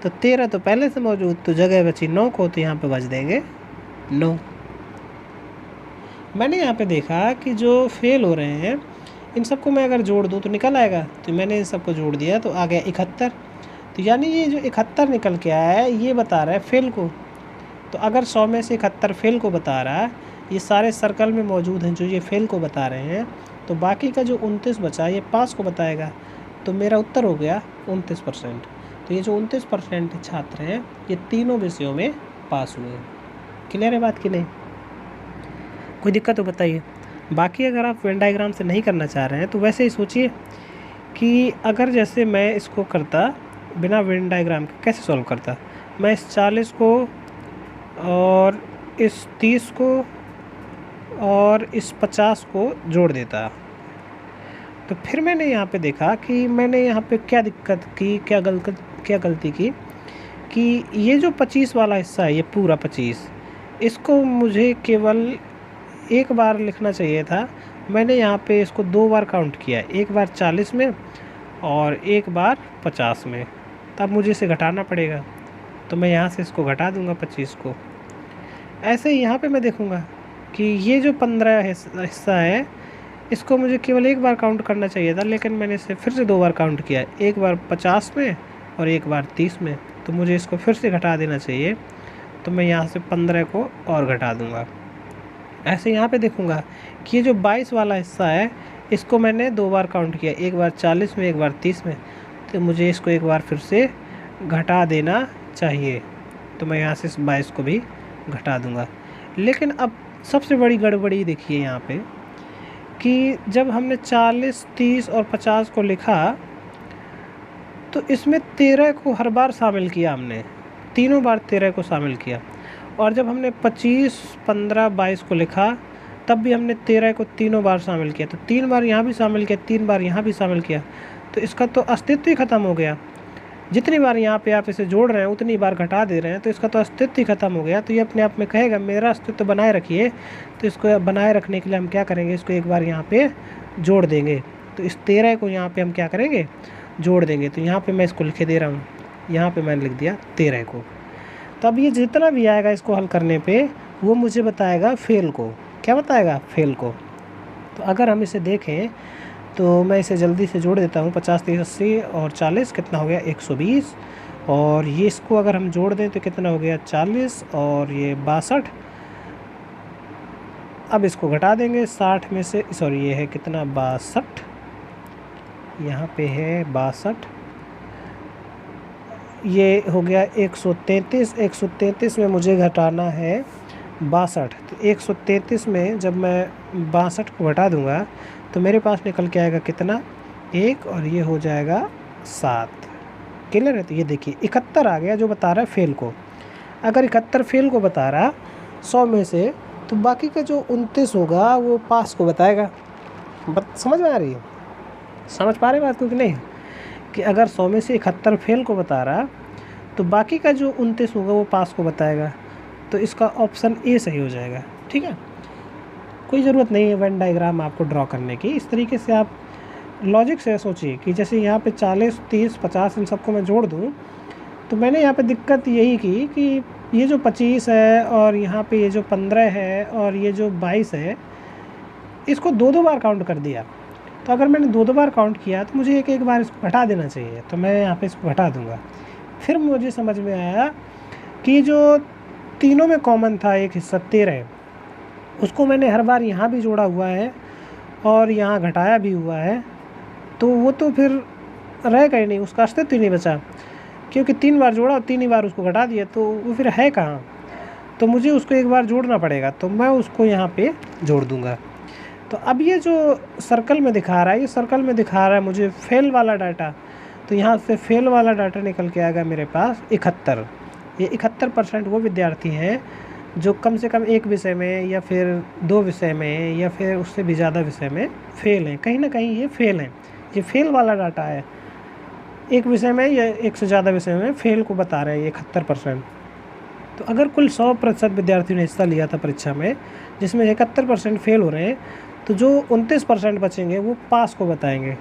तो 13 तो पहले से मौजूद, तो जगह बची 9 को, तो यहाँ पे बच देंगे 9। मैंने यहाँ पे देखा कि जो फेल हो रहे हैं इन सबको मैं अगर जोड़ दूँ तो निकल आएगा। तो मैंने इन सबको जोड़ दिया तो आ गया 71। तो यानी ये जो 71 निकल के आया है ये बता रहा है फेल को। तो अगर 100 में से 71 फेल को बता रहा है, ये सारे सर्कल में मौजूद हैं जो ये फेल को बता रहे हैं, तो बाकी का जो 29 बचा ये पास को बताएगा। तो मेरा उत्तर हो गया 29%। तो ये जो 29% छात्र हैं ये तीनों विषयों में पास हुए हैं। क्लियर है बात कि नहीं, कोई दिक्कत हो बताइए। बाकी अगर आप वेन डायग्राम से नहीं करना चाह रहे हैं तो वैसे ही सोचिए कि अगर जैसे मैं इसको करता बिना वेन डायग्राम के, कैसे सॉल्व करता। मैं इस 40 को और इस 30 को और इस 50 को जोड़ देता। तो फिर मैंने यहाँ पे देखा कि मैंने यहाँ पे क्या दिक्कत की, क्या गलती की कि ये जो 25 वाला हिस्सा है, ये पूरा 25, इसको मुझे केवल एक बार लिखना चाहिए था। मैंने यहाँ पे इसको 2 बार काउंट किया, एक बार 40 में और एक बार 50 में। तब मुझे इसे घटाना पड़ेगा, तो मैं यहाँ से इसको घटा दूँगा 25 को। ऐसे ही यहाँ पे मैं देखूँगा कि ये जो 15 हिस्सा है इसको मुझे केवल एक बार काउंट करना चाहिए था, लेकिन मैंने इसे फिर से 2 बार काउंट किया, एक बार 50 में और एक बार 30 में। तो मुझे इसको फिर से घटा देना चाहिए, तो मैं यहाँ से 15 को और घटा दूँगा। ऐसे यहाँ पे देखूँगा कि ये जो 22 वाला हिस्सा है इसको मैंने 2 बार काउंट किया, एक बार 40 में एक बार 30 में, तो मुझे इसको एक बार फिर से घटा देना चाहिए। तो मैं यहाँ से इस 22 को भी घटा दूँगा। लेकिन अब सबसे बड़ी गड़बड़ी देखिए यहाँ पे कि जब हमने 40, 30 और 50 को लिखा तो इसमें 13 को हर बार शामिल किया हमने, तीनों बार 13 को शामिल किया। और जब हमने 25, 15, 22 को लिखा तब भी हमने 13 को तीनों बार शामिल किया। तो 3 बार यहाँ भी शामिल किया, 3 बार यहाँ भी शामिल किया, तो इसका तो अस्तित्व ही ख़त्म हो गया। जितनी बार यहाँ पे आप इसे जोड़ रहे हैं उतनी बार घटा दे रहे हैं, तो इसका तो अस्तित्व ही ख़त्म हो गया। तो ये अपने आप में कहेगा मेरा अस्तित्व बनाए रखिए। तो इसको बनाए रखने के लिए हम क्या करेंगे, इसको एक बार यहाँ पे जोड़ देंगे। तो इस 13 को यहाँ पे हम क्या करेंगे, जोड़ देंगे। तो यहाँ पे मैं इसको लिखे दे रहा हूँ, यहाँ पे मैंने लिख दिया 13 को। तो अब ये जितना भी आएगा इसको हल करने पे वो मुझे बताएगा फेल को। क्या बताएगा, फेल को। तो अगर हम इसे देखें तो मैं इसे जल्दी से जोड़ देता हूँ, 50, 30, 80 और 40 कितना हो गया, 120। और ये इसको अगर हम जोड़ दें तो कितना हो गया 40 और ये 62। अब इसको घटा देंगे 60 में से, सॉरी ये है कितना 62, यहाँ पे है 62, ये हो गया 133। 133 में मुझे घटाना है 62, तो 133 में जब मैं 62 को घटा दूंगा तो मेरे पास निकल के आएगा कितना 1 और ये हो जाएगा 7। क्लियर है? तो ये देखिए 71 आ गया जो बता रहा है फेल को। अगर 71 फेल को बता रहा 100 में से, तो बाकी का जो 29 होगा वो पास को बताएगा। समझ में आ रही है? समझ पा रहे बात को कि नहीं? कि अगर 100 में से 71 फेल को बता रहा तो बाकी का जो 29 होगा वो पास को बताएगा। तो इसका ऑप्शन ए सही हो जाएगा। ठीक है, कोई ज़रूरत नहीं है वेन डायग्राम आपको ड्रॉ करने की। इस तरीके से आप लॉजिक से सोचिए कि जैसे यहाँ पे 40, 30, 50 इन सबको मैं जोड़ दूँ, तो मैंने यहाँ पे दिक्कत यही की कि ये जो 25 है और यहाँ पे ये जो 15 है और ये जो 22 है, इसको 2-2 बार काउंट कर दिया। तो अगर मैंने 2-2 बार काउंट किया तो मुझे एक बार इसको घटा देना चाहिए। तो मैं यहाँ पे इसको घटा दूँगा। फिर मुझे समझ में आया कि जो तीनों में कॉमन था एक हिस्सा 13, उसको मैंने हर बार यहाँ भी जोड़ा हुआ है और यहाँ घटाया भी हुआ है, तो वो तो फिर रहेगा ही नहीं, उसका अस्तित्व ही नहीं बचा, क्योंकि 3 बार जोड़ा और 3 ही बार उसको घटा दिया, तो वो फिर है कहाँ? तो मुझे उसको एक बार जोड़ना पड़ेगा, तो मैं उसको यहाँ पे जोड़ दूँगा। तो अब ये जो सर्कल में दिखा रहा है, ये सर्कल में दिखा रहा है मुझे फेल वाला डाटा, तो यहाँ से फेल वाला डाटा निकल के आएगा मेरे पास 71। ये 71% वो विद्यार्थी हैं जो कम से कम एक विषय में या फिर 2 विषय में या फिर उससे भी ज़्यादा विषय में फेल हैं। कहीं ना कहीं ये फेल हैं, ये फेल वाला डाटा है। एक विषय में या एक से ज़्यादा विषय में फेल को बता रहे हैं ये 71%। तो अगर कुल 100% विद्यार्थियों ने हिस्सा लिया था परीक्षा में, जिसमें 71% फेल हो रहे हैं, तो जो 29% बचेंगे वो पास को बताएंगे।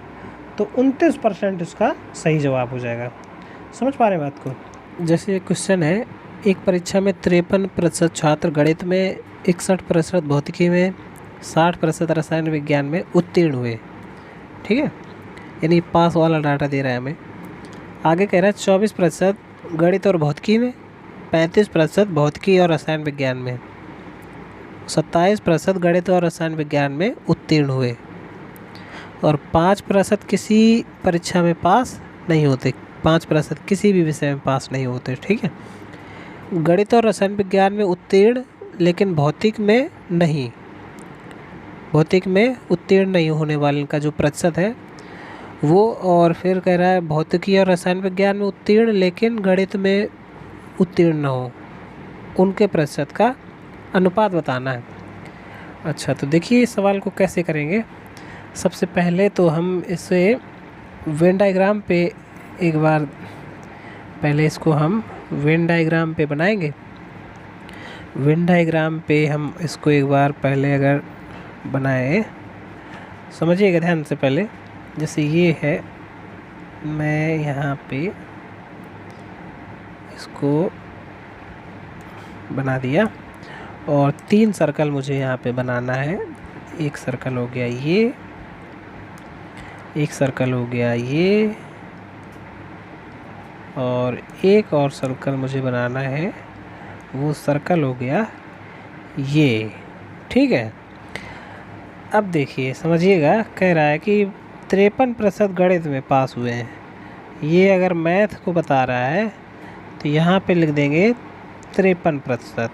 तो 29% इसका सही जवाब हो जाएगा। समझ पा रहे हैं बात को? जैसे क्वेश्चन है, एक परीक्षा में 53% छात्र गणित में, 61% भौतिकी में, 60% रसायन विज्ञान में उत्तीर्ण हुए। ठीक है, यानी पास वाला डाटा दे रहा है हमें। आगे कह रहा है 24% गणित और भौतिकी में, 35% भौतिकी और रसायन विज्ञान में, 27% गणित और रसायन विज्ञान में उत्तीर्ण हुए और 5% किसी परीक्षा में पास नहीं होते। 5% किसी भी विषय में पास नहीं होते। ठीक है, गणित और रसायन विज्ञान में उत्तीर्ण लेकिन भौतिक में नहीं, भौतिक में उत्तीर्ण नहीं होने वाले का जो प्रतिशत है वो। और फिर कह रहा है भौतिकी और रसायन विज्ञान में उत्तीर्ण लेकिन गणित में उत्तीर्ण न हो, उनके प्रतिशत का अनुपात बताना है। अच्छा, तो देखिए इस सवाल को कैसे करेंगे। सबसे पहले तो हम इसे वेन डायग्राम पे एक बार, पहले इसको हम वेन डायग्राम पे बनाएंगे। वेन डायग्राम पे हम इसको एक बार पहले अगर बनाए, समझिएगा ध्यान से। पहले जैसे ये है, मैं यहाँ पे इसको बना दिया और 3 सर्कल मुझे यहाँ पे बनाना है। एक सर्कल हो गया ये, एक सर्कल हो गया ये, और एक और सर्कल मुझे बनाना है, वो सर्कल हो गया ये। ठीक है, अब देखिए समझिएगा, कह रहा है कि 53% गणित में पास हुए हैं। ये अगर मैथ को बता रहा है तो यहाँ पे लिख देंगे 53%,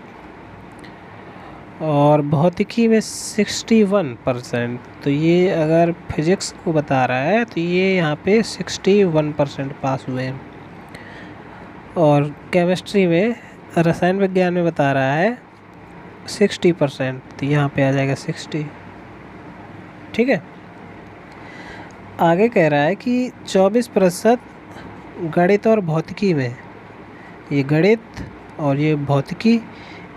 और भौतिकी में 61%। तो ये अगर फिजिक्स को बता रहा है तो ये यहाँ पे 61% पास हुए हैं। और केमिस्ट्री में, रसायन विज्ञान में बता रहा है 60%, तो यहाँ पे आ जाएगा 60। ठीक है, आगे कह रहा है कि 24% गणित और भौतिकी में, ये गणित और ये भौतिकी,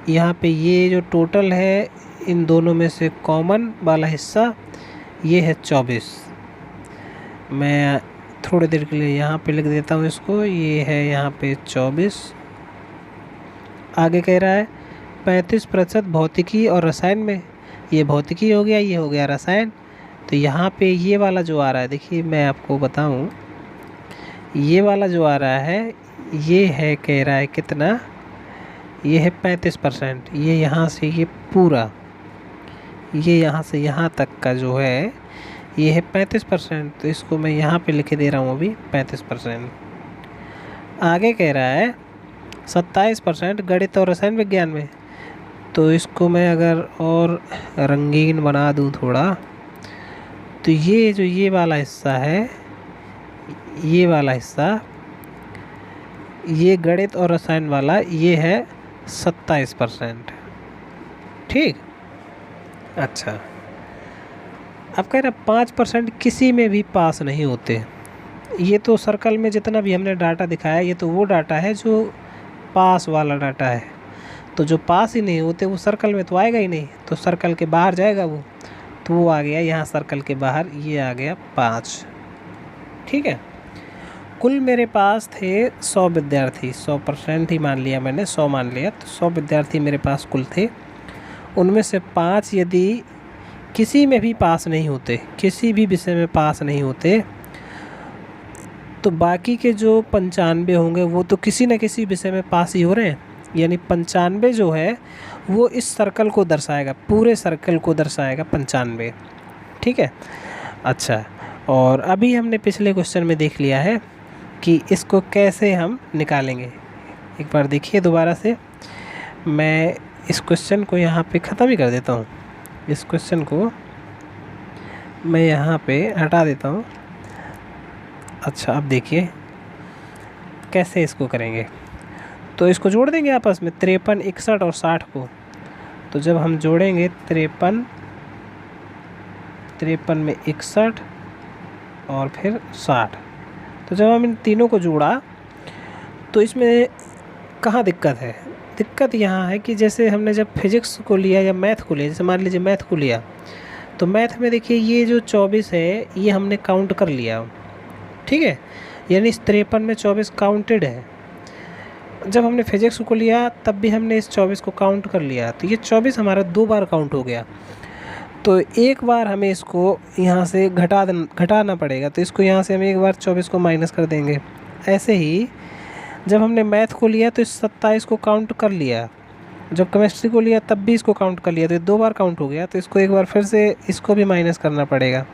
यहाँ पे ये जो टोटल है इन दोनों में से कॉमन वाला हिस्सा ये है 24। मैं थोड़ी देर के लिए यहाँ पे लिख देता हूँ इसको, ये है यहाँ पे 24। आगे कह रहा है 35% भौतिकी और रसायन में, ये भौतिकी हो गया, ये हो गया रसायन। तो यहाँ पे ये वाला जो आ रहा है, देखिए मैं आपको बताऊँ, ये वाला जो आ रहा है ये है कह रहा है कितना, ये है 35%। ये यहाँ से ये पूरा, ये यहाँ से यहाँ तक का जो है ये है 35%। तो इसको मैं यहाँ पे लिख दे रहा हूँ अभी 35%। आगे कह रहा है 27% गणित और रसायन विज्ञान में। तो इसको मैं अगर और रंगीन बना दूँ थोड़ा, तो ये जो ये वाला हिस्सा है, ये वाला हिस्सा, ये गणित और रसायन वाला, ये है 27%। ठीक। अच्छा, अब कह रहा 5% किसी में भी पास नहीं होते। ये तो सर्कल में जितना भी हमने डाटा दिखाया, ये तो वो डाटा है जो पास वाला डाटा है। तो जो पास ही नहीं होते वो सर्कल में तो आएगा ही नहीं, तो सर्कल के बाहर जाएगा वो, तो वो आ गया यहाँ सर्कल के बाहर, ये आ गया 5। ठीक है। कुल मेरे पास थे 100 विद्यार्थी, 100% ही मान लिया मैंने, 100 मान लिया, तो 100 विद्यार्थी मेरे पास कुल थे। उनमें से 5 यदि किसी में भी पास नहीं होते, किसी भी विषय में पास नहीं होते, तो बाकी के जो 95 होंगे वो तो किसी न किसी विषय में पास ही हो रहे हैं। यानी 95 जो है वो इस सर्कल को दर्शाएगा, पूरे सर्कल को दर्शाएगा 95। ठीक है। अच्छा, और अभी हमने पिछले क्वेश्चन में देख लिया है कि इसको कैसे हम निकालेंगे। एक बार देखिए दोबारा से, मैं इस क्वेश्चन को यहाँ पे ख़त्म ही कर देता हूँ। इस क्वेश्चन को मैं यहाँ पे हटा देता हूँ। अच्छा, अब देखिए कैसे इसको करेंगे। तो इसको जोड़ देंगे आपस में, 53, 61 और 60 को। तो जब हम जोड़ेंगे 53 में 61 और फिर 60, तो जब हम इन तीनों को जोड़ा तो इसमें कहाँ दिक्कत है? दिक्कत यहाँ है कि जैसे हमने जब फिजिक्स को लिया या मैथ को लिया, जैसे मान लीजिए मैथ को लिया, तो मैथ में देखिए ये जो 24 है ये हमने काउंट कर लिया। ठीक है, यानी इस 53 में 24 काउंटेड है। जब हमने फिजिक्स को लिया तब भी हमने इस 24 को काउंट कर लिया, तो ये 24 हमारा 2 बार काउंट हो गया। तो एक बार हमें इसको यहाँ से घटाना पड़ेगा, तो इसको यहाँ से हम एक बार 24 को माइनस कर देंगे। ऐसे ही जब हमने मैथ को लिया तो इस 27 को काउंट कर लिया, जब केमिस्ट्री को लिया तब भी इसको काउंट कर लिया, तो ये 2 बार काउंट हो गया, तो इसको एक बार फिर से इसको भी माइनस करना पड़ेगा।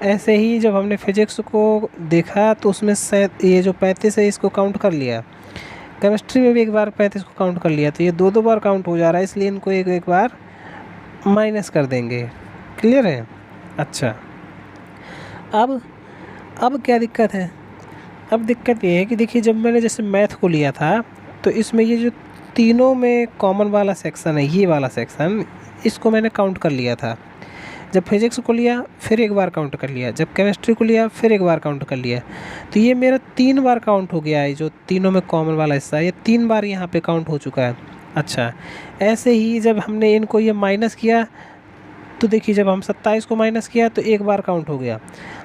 ऐसे ही जब हमने फिजिक्स को देखा तो उसमें ये जो 35 है इसको काउंट कर लिया, केमिस्ट्री में भी एक बार 35 को काउंट कर लिया, तो ये 2 बार काउंट हो जा रहा है, इसलिए इनको एक बार माइनस कर देंगे। क्लियर है? अच्छा, अब क्या दिक्कत है? अब दिक्कत ये है कि देखिए जब मैंने जैसे मैथ को लिया था तो इसमें ये जो तीनों में कॉमन वाला सेक्शन है, ये वाला सेक्शन, इसको मैंने काउंट कर लिया था। जब फिजिक्स को लिया फिर एक बार काउंट कर लिया, जब केमिस्ट्री को लिया फिर एक बार काउंट कर लिया, तो ये मेरा 3 बार काउंट हो गया है। जो तीनों में कॉमन वाला हिस्सा है ये 3 बार यहाँ पे काउंट हो चुका है। अच्छा, ऐसे ही जब हमने इनको ये माइनस किया तो देखिए जब हम 27 को माइनस किया तो एक बार काउंट हो गया,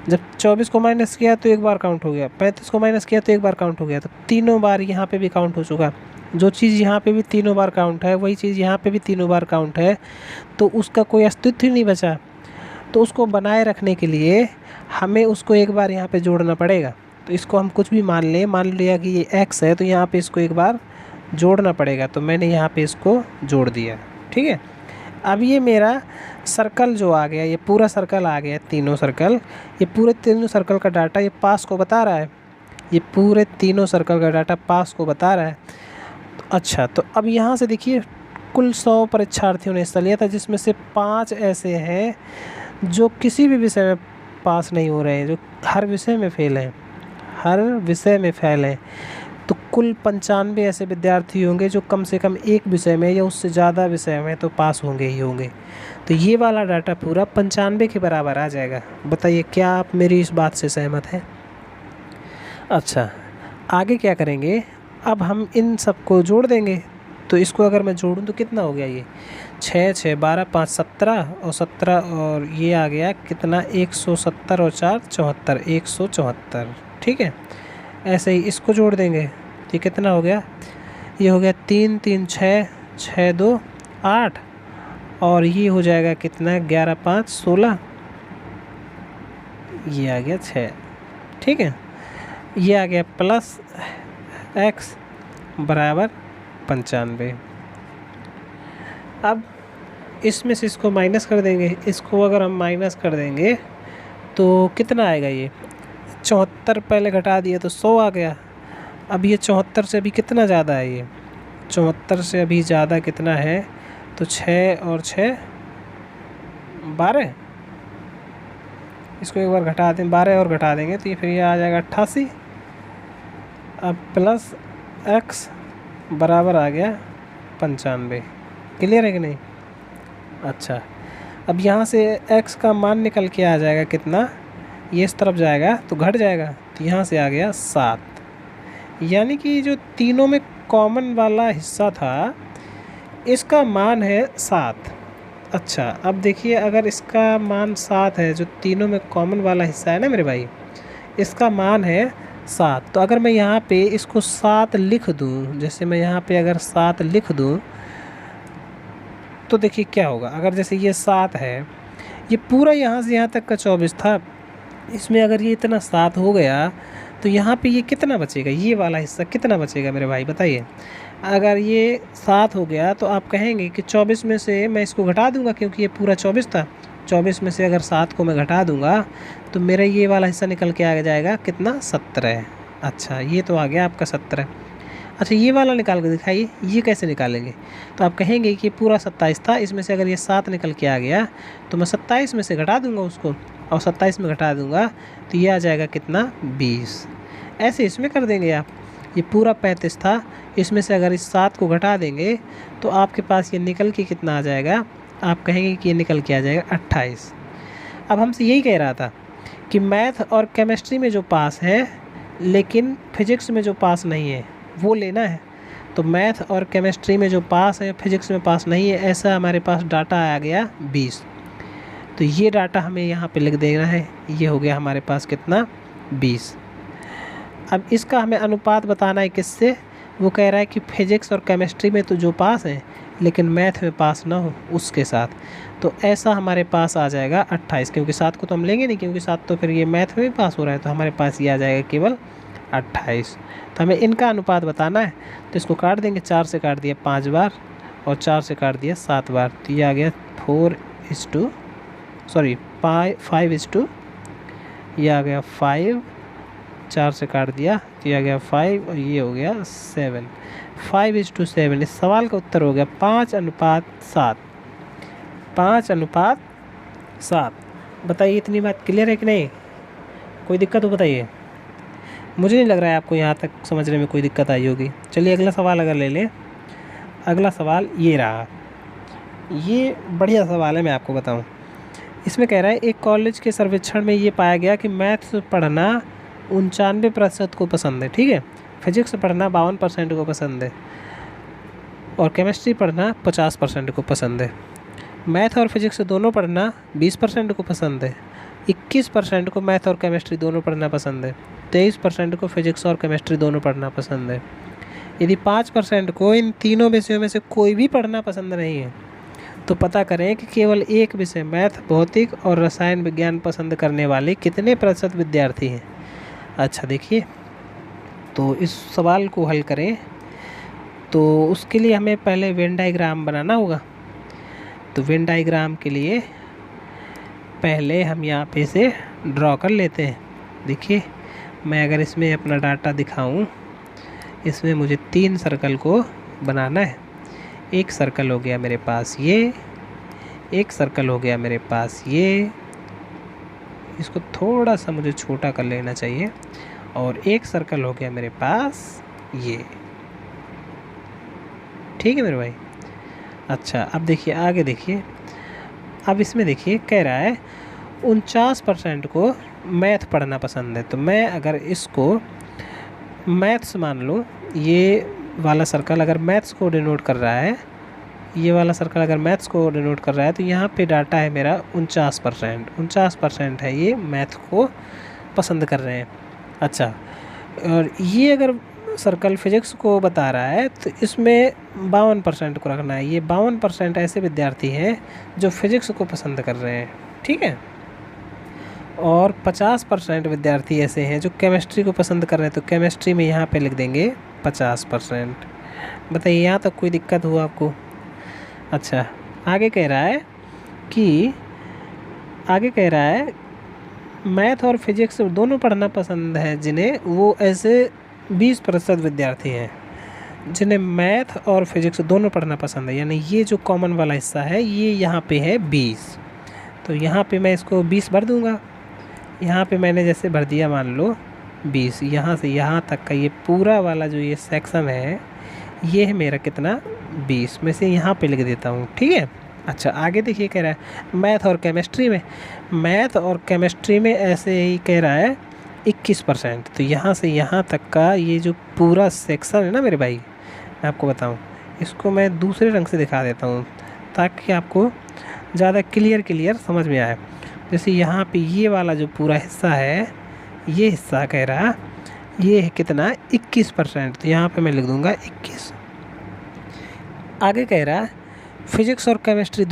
जब 24 को माइनस किया तो एक बार काउंट हो गया, 35 को माइनस किया तो एक बार काउंट हो गया, तो तीनों बार यहाँ पे भी काउंट हो चुका। जो चीज़ यहाँ पे भी तीनों बार काउंट है वही चीज़ यहाँ पे भी तीनों बार काउंट है, तो उसका कोई अस्तित्व ही नहीं बचा। तो उसको बनाए रखने के लिए हमें उसको एक बार यहाँ पे जोड़ना पड़ेगा। तो इसको हम कुछ भी मान लें, मान लिया कि ये x है, तो यहाँ पे इसको एक बार जोड़ना पड़ेगा, तो मैंने यहाँ पे इसको जोड़ दिया। ठीक है, अब ये मेरा सर्कल जो आ गया, ये पूरा सर्कल आ गया, तीनों सर्कल, ये पूरे तीनों सर्कल का डाटा ये पास को बता रहा है, ये पूरे तीनों सर्कल का डाटा पास को बता रहा है। अच्छा, तो अब यहाँ से देखिए कुल 100 परीक्षार्थियों ने हिस्सा लिया था, जिसमें से 5 ऐसे हैं जो किसी भी विषय में पास नहीं हो रहे हैं, जो हर विषय में फेल हैं, हर विषय में फेल हैं। तो कुल 95 ऐसे विद्यार्थी होंगे जो कम से कम एक विषय में या उससे ज़्यादा विषय में तो पास होंगे ही होंगे। तो ये वाला डाटा पूरा 95 के बराबर आ जाएगा। बताइए क्या आप मेरी इस बात से सहमत हैं? अच्छा, आगे क्या करेंगे? अब हम इन सबको जोड़ देंगे। तो इसको अगर मैं जोड़ूं तो कितना हो गया? ये 6 6 12 5 17 और 17 और ये आ गया कितना, 170 और 4 74, 174। ठीक है, ऐसे ही इसको जोड़ देंगे तो कितना हो गया? ये हो गया 3 3 6 6 2 8 और ये हो जाएगा कितना, 11 5 16, ये आ गया 6। ठीक है, ये आ गया प्लस x बराबर 95। अब इसमें से इसको माइनस कर देंगे, इसको अगर हम माइनस कर देंगे तो कितना आएगा? ये 74 पहले घटा दिए तो 100 आ गया। अब ये 74 से अभी कितना ज़्यादा है? ये 74 से अभी ज़्यादा कितना है? तो 6 और 6 12। इसको एक बार घटा दें, 12 और घटा देंगे तो ये फिर ये आ जाएगा 88। अब प्लस x बराबर आ गया 95। क्लियर है कि नहीं? अच्छा, अब यहाँ से x का मान निकल के आ जाएगा कितना? ये इस तरफ जाएगा तो घट जाएगा, तो यहाँ से आ गया 7। यानी कि जो तीनों में कॉमन वाला हिस्सा था इसका मान है 7। अच्छा, अब देखिए अगर इसका मान 7 है, जो तीनों में कॉमन वाला हिस्सा है ना मेरे भाई, इसका मान है 7। तो अगर मैं यहाँ पे इसको 7 लिख दूँ, जैसे मैं यहाँ पे अगर 7 लिख दूँ तो देखिए क्या होगा। अगर जैसे ये 7 है, ये पूरा यहाँ से यहाँ तक का 24 था, इसमें अगर ये इतना 7 हो गया तो यहाँ पे ये कितना बचेगा? ये वाला हिस्सा कितना बचेगा मेरे भाई बताइए? अगर ये 7 हो गया तो आप कहेंगे कि 24 में से मैं इसको घटा दूंगा, क्योंकि ये पूरा 24 था। 24 में से अगर 7 को मैं घटा दूंगा तो मेरा ये वाला हिस्सा निकल के आ जाएगा कितना? 17। अच्छा, ये तो आ गया आपका 17। अच्छा, ये वाला निकाल के दिखाइए, ये कैसे निकालेंगे? तो आप कहेंगे कि पूरा 27 था, इसमें से अगर ये 7 निकल के आ गया तो मैं 27 में से घटा दूंगा उसको, और 27 में घटा दूंगा तो ये आ जाएगा कितना? 20। ऐसे इसमें कर देंगे आप। ये पूरा 35 था, इसमें से अगर इस 7 को घटा देंगे तो आपके पास ये निकल के कितना आ जाएगा? आप कहेंगे कि ये निकल के आ जाएगा 28। अब हमसे यही कह रहा था कि मैथ और केमिस्ट्री में जो पास है लेकिन फिजिक्स में जो पास नहीं है वो लेना है। तो मैथ और केमिस्ट्री में जो पास है, फिजिक्स में पास नहीं है, ऐसा हमारे पास डाटा आ गया 20। तो ये डाटा हमें यहाँ पे लिख देना है। ये हो गया हमारे पास कितना? 20। अब इसका हमें अनुपात बताना है किससे? वो कह रहा है कि फिजिक्स और केमिस्ट्री में तो जो पास है लेकिन मैथ में पास ना हो उसके साथ। तो ऐसा हमारे पास आ जाएगा 28, क्योंकि 7 को तो हम लेंगे नहीं, क्योंकि 7 तो फिर ये मैथ में भी पास हो रहा है, तो हमारे पास ये आ जाएगा केवल 28। तो हमें इनका अनुपात बताना है, तो इसको काट देंगे। 4 से काट दिया 5 बार और 4 से काट दिया 7 बार, तो ये आ गया 5:, ये आ गया 5। 4 से काट दिया तो ये आ गया 5 और ये हो गया 7। 5:7। इस सवाल का उत्तर हो गया 5:7। 5:7। बताइए, इतनी बात क्लियर है कि नहीं? कोई दिक्कत हो बताइए। मुझे नहीं लग रहा है आपको यहाँ तक समझने में कोई दिक्कत आई होगी। चलिए अगला सवाल अगर ले लें। अगला सवाल ये रहा, ये बढ़िया सवाल है, मैं आपको बताऊँ। इसमें कह रहा है एक कॉलेज के सर्वेक्षण में ये पाया गया कि मैथ्स पढ़ना 99% को पसंद है, ठीक है, फिजिक्स पढ़ना 52% को पसंद है और केमिस्ट्री पढ़ना 50% को पसंद है। मैथ और फिजिक्स दोनों पढ़ना 20% को पसंद है। 21% को मैथ और केमिस्ट्री दोनों पढ़ना पसंद है। 23% को फिजिक्स और केमिस्ट्री दोनों पढ़ना पसंद है। यदि 5% को इन तीनों विषयों में से कोई भी पढ़ना पसंद नहीं है तो पता करें कि केवल एक विषय मैथ, भौतिक और रसायन विज्ञान पसंद करने वाले कितने प्रतिशत विद्यार्थी हैं। अच्छा देखिए, तो इस सवाल को हल करें तो उसके लिए हमें पहले वेन डायग्राम बनाना होगा। तो वेन डायग्राम के लिए पहले हम यहाँ पे इसे ड्रॉ कर लेते हैं। देखिए, मैं अगर इसमें अपना डाटा दिखाऊं, इसमें मुझे 3 सर्कल को बनाना है। एक सर्कल हो गया मेरे पास ये, एक सर्कल हो गया मेरे पास ये, इसको थोड़ा सा मुझे छोटा कर लेना चाहिए, और एक सर्कल हो गया मेरे पास ये। ठीक है मेरे भाई। अच्छा, अब देखिए आगे देखिए। अब इसमें देखिए कह रहा है 49% को मैथ पढ़ना पसंद है। तो मैं अगर इसको मैथ्स मान लूँ, ये वाला सर्कल अगर मैथ्स को डिनोट कर रहा है, ये वाला सर्कल अगर मैथ्स को डिनोट कर रहा है, तो यहाँ पे डाटा है मेरा 49%। 49% है ये मैथ को पसंद कर रहे हैं। अच्छा, और ये अगर सर्कल फिजिक्स को बता रहा है तो इसमें 52% को रखना है। ये 52% ऐसे विद्यार्थी हैं जो फिजिक्स को पसंद कर रहे हैं। ठीक है, और 50% विद्यार्थी ऐसे हैं जो केमिस्ट्री को पसंद कर रहे हैं, तो केमिस्ट्री में यहाँ पे लिख देंगे 50%। बताइए यहाँ तक कोई दिक्कत हुआ आपको? अच्छा, आगे कह रहा है कि मैथ और फिजिक्स दोनों पढ़ना पसंद है जिन्हें, वो ऐसे 20% विद्यार्थी हैं जिन्हें मैथ और फिजिक्स दोनों पढ़ना पसंद है। यानी ये जो कॉमन वाला हिस्सा है ये यहाँ पे है 20, तो यहाँ पे मैं इसको 20 भर दूँगा। यहाँ पे मैंने जैसे भर दिया मान लो 20, यहाँ से यहाँ तक का ये पूरा वाला जो ये सेक्शन है ये है मेरा कितना, 20 में से यहाँ पे लिख देता हूँ, ठीक है। अच्छा, आगे देखिए कह रहा है मैथ और केमिस्ट्री में ऐसे ही कह रहा है 21%। तो यहाँ से यहाँ तक का ये जो पूरा सेक्शन है ना मेरे भाई, मैं आपको बताऊँ, इसको मैं दूसरे रंग से दिखा देता हूँ ताकि आपको ज़्यादा क्लियर समझ में आए। जैसे यहाँ पे ये वाला जो पूरा हिस्सा है, ये हिस्सा कह रहा ये है कितना, 21%। तो यहाँ पे मैं लिख दूँगा 21। आगे कह रहा है फिजिक्स और केमिस्ट्री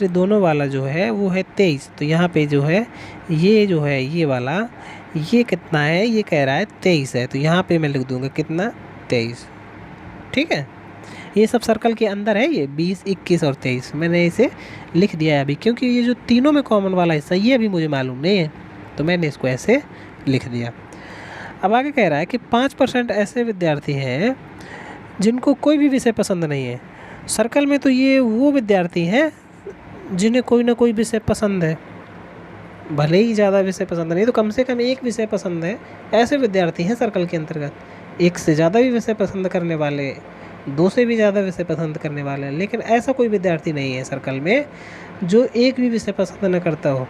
दोनों वाला जो है वो है 23। तो यहाँ पे जो है ये वाला ये कितना है, ये कह रहा है 23 है। तो यहाँ पे मैं लिख दूँगा कितना, 23, ठीक है। ये सब सर्कल के अंदर है, ये 20, 21 और 23 मैंने इसे लिख दिया है अभी, क्योंकि ये जो तीनों में कॉमन वाला हिस्सा ये अभी मुझे मालूम नहीं है, तो मैंने इसको ऐसे लिख दिया। अब आगे कह रहा है कि 5% ऐसे विद्यार्थी हैं जिनको कोई भी विषय पसंद नहीं है। सर्कल में तो ये वो विद्यार्थी हैं जिन्हें कोई ना कोई विषय पसंद है, भले ही ज़्यादा विषय पसंद नहीं तो कम से कम एक विषय पसंद है, ऐसे विद्यार्थी हैं सर्कल के अंतर्गत। एक से ज़्यादा भी विषय पसंद करने वाले, 2 से भी ज़्यादा विषय पसंद करने वाले, लेकिन ऐसा कोई विद्यार्थी नहीं है सर्कल में जो एक भी विषय पसंद न करता हो।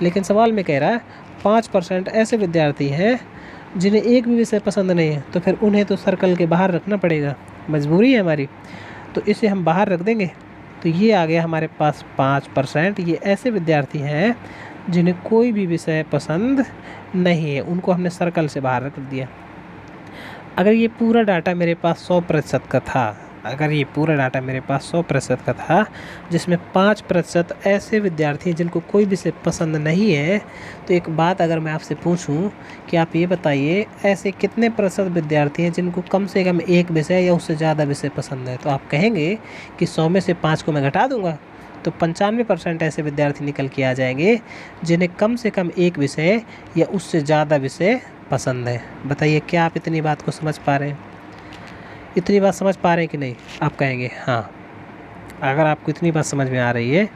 लेकिन सवाल में कह रहा है 5% ऐसे विद्यार्थी हैं जिन्हें एक भी विषय पसंद नहीं है, तो फिर उन्हें तो सर्कल के बाहर रखना पड़ेगा, मजबूरी है हमारी, तो इसे हम बाहर रख देंगे। तो ये आ गया हमारे पास 5%, ये ऐसे विद्यार्थी हैं जिन्हें कोई भी विषय पसंद नहीं है, उनको हमने सर्कल से बाहर रख दिया। अगर ये पूरा डाटा मेरे पास 100% का था, जिसमें 5% ऐसे विद्यार्थी हैं जिनको कोई विषय पसंद नहीं है, तो एक बात अगर मैं आपसे पूछूं कि आप ये बताइए ऐसे कितने प्रतिशत विद्यार्थी हैं जिनको कम से कम एक विषय या उससे ज़्यादा विषय पसंद है, तो आप कहेंगे कि 100 में से 5 को मैं घटा दूंगा, तो 95% ऐसे विद्यार्थी निकल के आ जाएंगे जिन्हें कम से कम एक विषय या उससे ज़्यादा विषय पसंद है। बताइए क्या आप इतनी बात को समझ पा रहे हैं? इतनी बात समझ पा रहे हैं कि नहीं? आप कहेंगे हाँ। अगर आपको इतनी बात समझ में आ रही है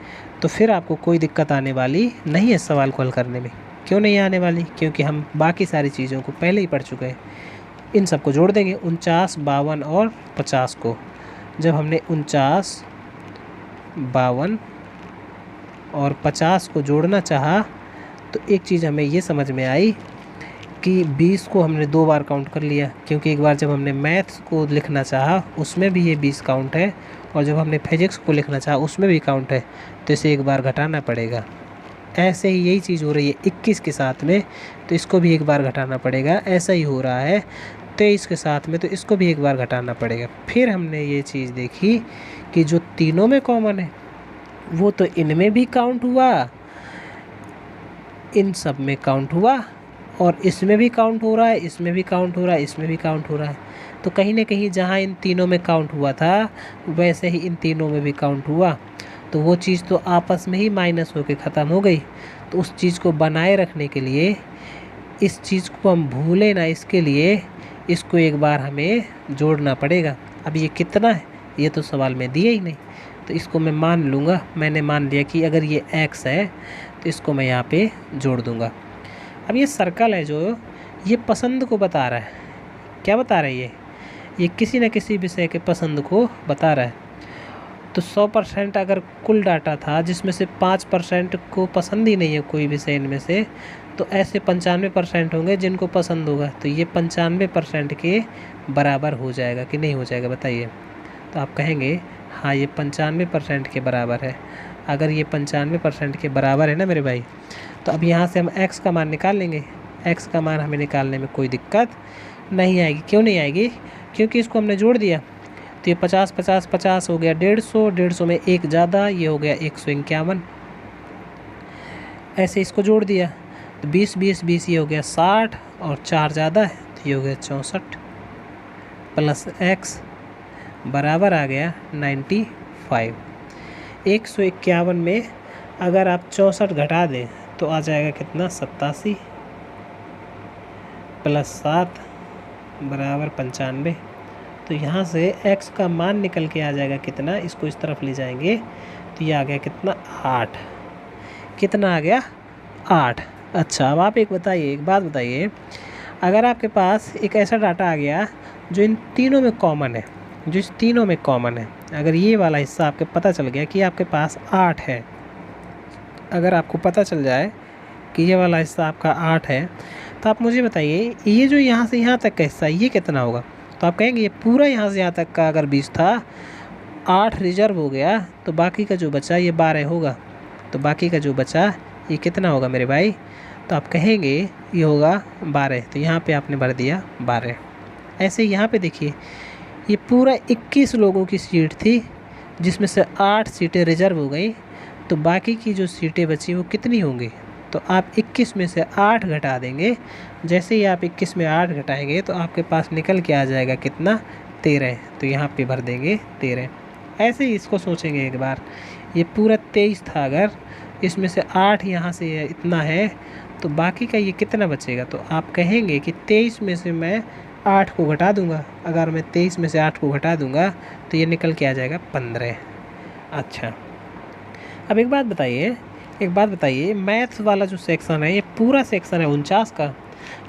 तो फिर आपको कोई दिक्कत आने वाली नहीं है सवाल को हल करने में। क्यों नहीं आने वाली? क्योंकि हम बाकी सारी चीज़ों को पहले ही पढ़ चुके हैं। इन सबको जोड़ देंगे, 49, 52 और 50 को। जब हमने 49, 52 और 50 को जोड़ना चाहा तो एक चीज़ हमें ये समझ में आई कि 20 को हमने 2 बार काउंट कर लिया, क्योंकि एक बार जब हमने मैथ्स को लिखना चाहा उसमें भी ये 20 काउंट है, और जब हमने फिजिक्स को लिखना चाहा उसमें भी काउंट है, तो इसे एक बार घटाना पड़ेगा। ऐसे ही यही चीज़ हो रही है 21 के साथ में, तो इसको भी एक बार घटाना पड़ेगा। ऐसा ही हो रहा है 23 के साथ में, तो इसको भी एक बार घटाना पड़ेगा। फिर हमने ये चीज़ देखी कि जो तीनों में कॉमन है वो तो इनमें भी काउंट हुआ, इन सब में काउंट हुआ, और इसमें भी काउंट हो रहा है, इसमें भी काउंट हो रहा है, इसमें भी काउंट हो रहा है। तो कहीं ना कहीं जहाँ इन तीनों में काउंट हुआ था वैसे ही इन तीनों में भी काउंट हुआ, तो वो चीज़ तो आपस में ही माइनस होकर ख़त्म हो गई। तो उस चीज़ को बनाए रखने के लिए, इस चीज़ को हम भूलें ना, इसके लिए इसको एक बार हमें जोड़ना पड़ेगा। अब ये कितना है ये तो सवाल में दिया ही नहीं, तो इसको मैं मान लूँगा। मैंने मान लिया कि अगर ये x है तो इसको मैं यहाँ पे जोड़ दूँगा। अब ये सर्कल है जो ये पसंद को बता रहा है। क्या बता रहा है? ये किसी न किसी विषय के पसंद को बता रहा है। तो 100% अगर कुल डाटा था जिसमें से 5% को पसंद ही नहीं है कोई विषय इनमें से, तो ऐसे 95% होंगे जिनको पसंद होगा। तो ये 95% के बराबर हो जाएगा कि नहीं हो जाएगा बताइए? तो आप कहेंगे हाँ ये 95% के बराबर है। अगर ये 95% के बराबर है ना मेरे भाई, तो अब यहाँ से हम x का मान निकाल लेंगे। x का मान हमें निकालने में कोई दिक्कत नहीं आएगी। क्यों नहीं आएगी? क्योंकि इसको हमने जोड़ दिया, तो ये 50, 50, 50 हो गया 150, 150 में एक ज़्यादा, ये हो गया 151। ऐसे इसको जोड़ दिया तो 20 20 20 ये हो गया 60 और 4 ज़्यादा है तो ये हो गया 64 प्लस x बराबर आ गया 95। 151 में अगर आप 64 घटा दें तो आ जाएगा कितना 87 प्लस 7 बराबर 95। तो यहाँ से x का मान निकल के आ जाएगा कितना, इसको इस तरफ ले जाएंगे तो ये आ गया कितना 8। कितना आ गया 8। अच्छा अब आप एक बात बताइए, अगर आपके पास एक ऐसा डाटा आ गया जो इन तीनों में कॉमन है, अगर ये वाला हिस्सा आपके पता चल गया कि आपके पास 8 है, अगर आपको पता चल जाए कि ये वाला हिस्सा आपका 8 है तो आप मुझे बताइए ये जो यहाँ से यहाँ तक का हिस्सा ये कितना होगा। तो आप कहेंगे ये पूरा यहाँ से यहाँ तक का अगर 20 था, 8 रिजर्व हो गया तो बाकी का जो बचा ये 12 होगा। तो बाकी का जो बचा ये कितना होगा मेरे भाई, तो आप कहेंगे ये होगा 12। तो यहाँ पे आपने भर दिया 12। ऐसे यहाँ पे देखिए ये पूरा 21 लोगों की सीट थी जिसमें से 8 सीटें रिजर्व हो गई, तो बाकी की जो सीटें बची वो कितनी होंगी। तो आप 21 में से 8 घटा देंगे। जैसे ही आप 21 में 8 घटाएंगे तो आपके पास निकल के आ जाएगा कितना 13। तो यहाँ पे भर देंगे 13। ऐसे ही इसको सोचेंगे एक बार, ये पूरा 23 था, अगर इसमें से 8 यहाँ से इतना है तो बाकी का ये कितना बचेगा। तो आप कहेंगे कि 23 में से मैं 8 को घटा दूंगा। अगर मैं 23 में से 8 को घटा दूंगा तो ये निकल के आ जाएगा 15। अच्छा अब एक बात बताइए, मैथ्स वाला जो सेक्शन है ये पूरा सेक्शन है 49 का,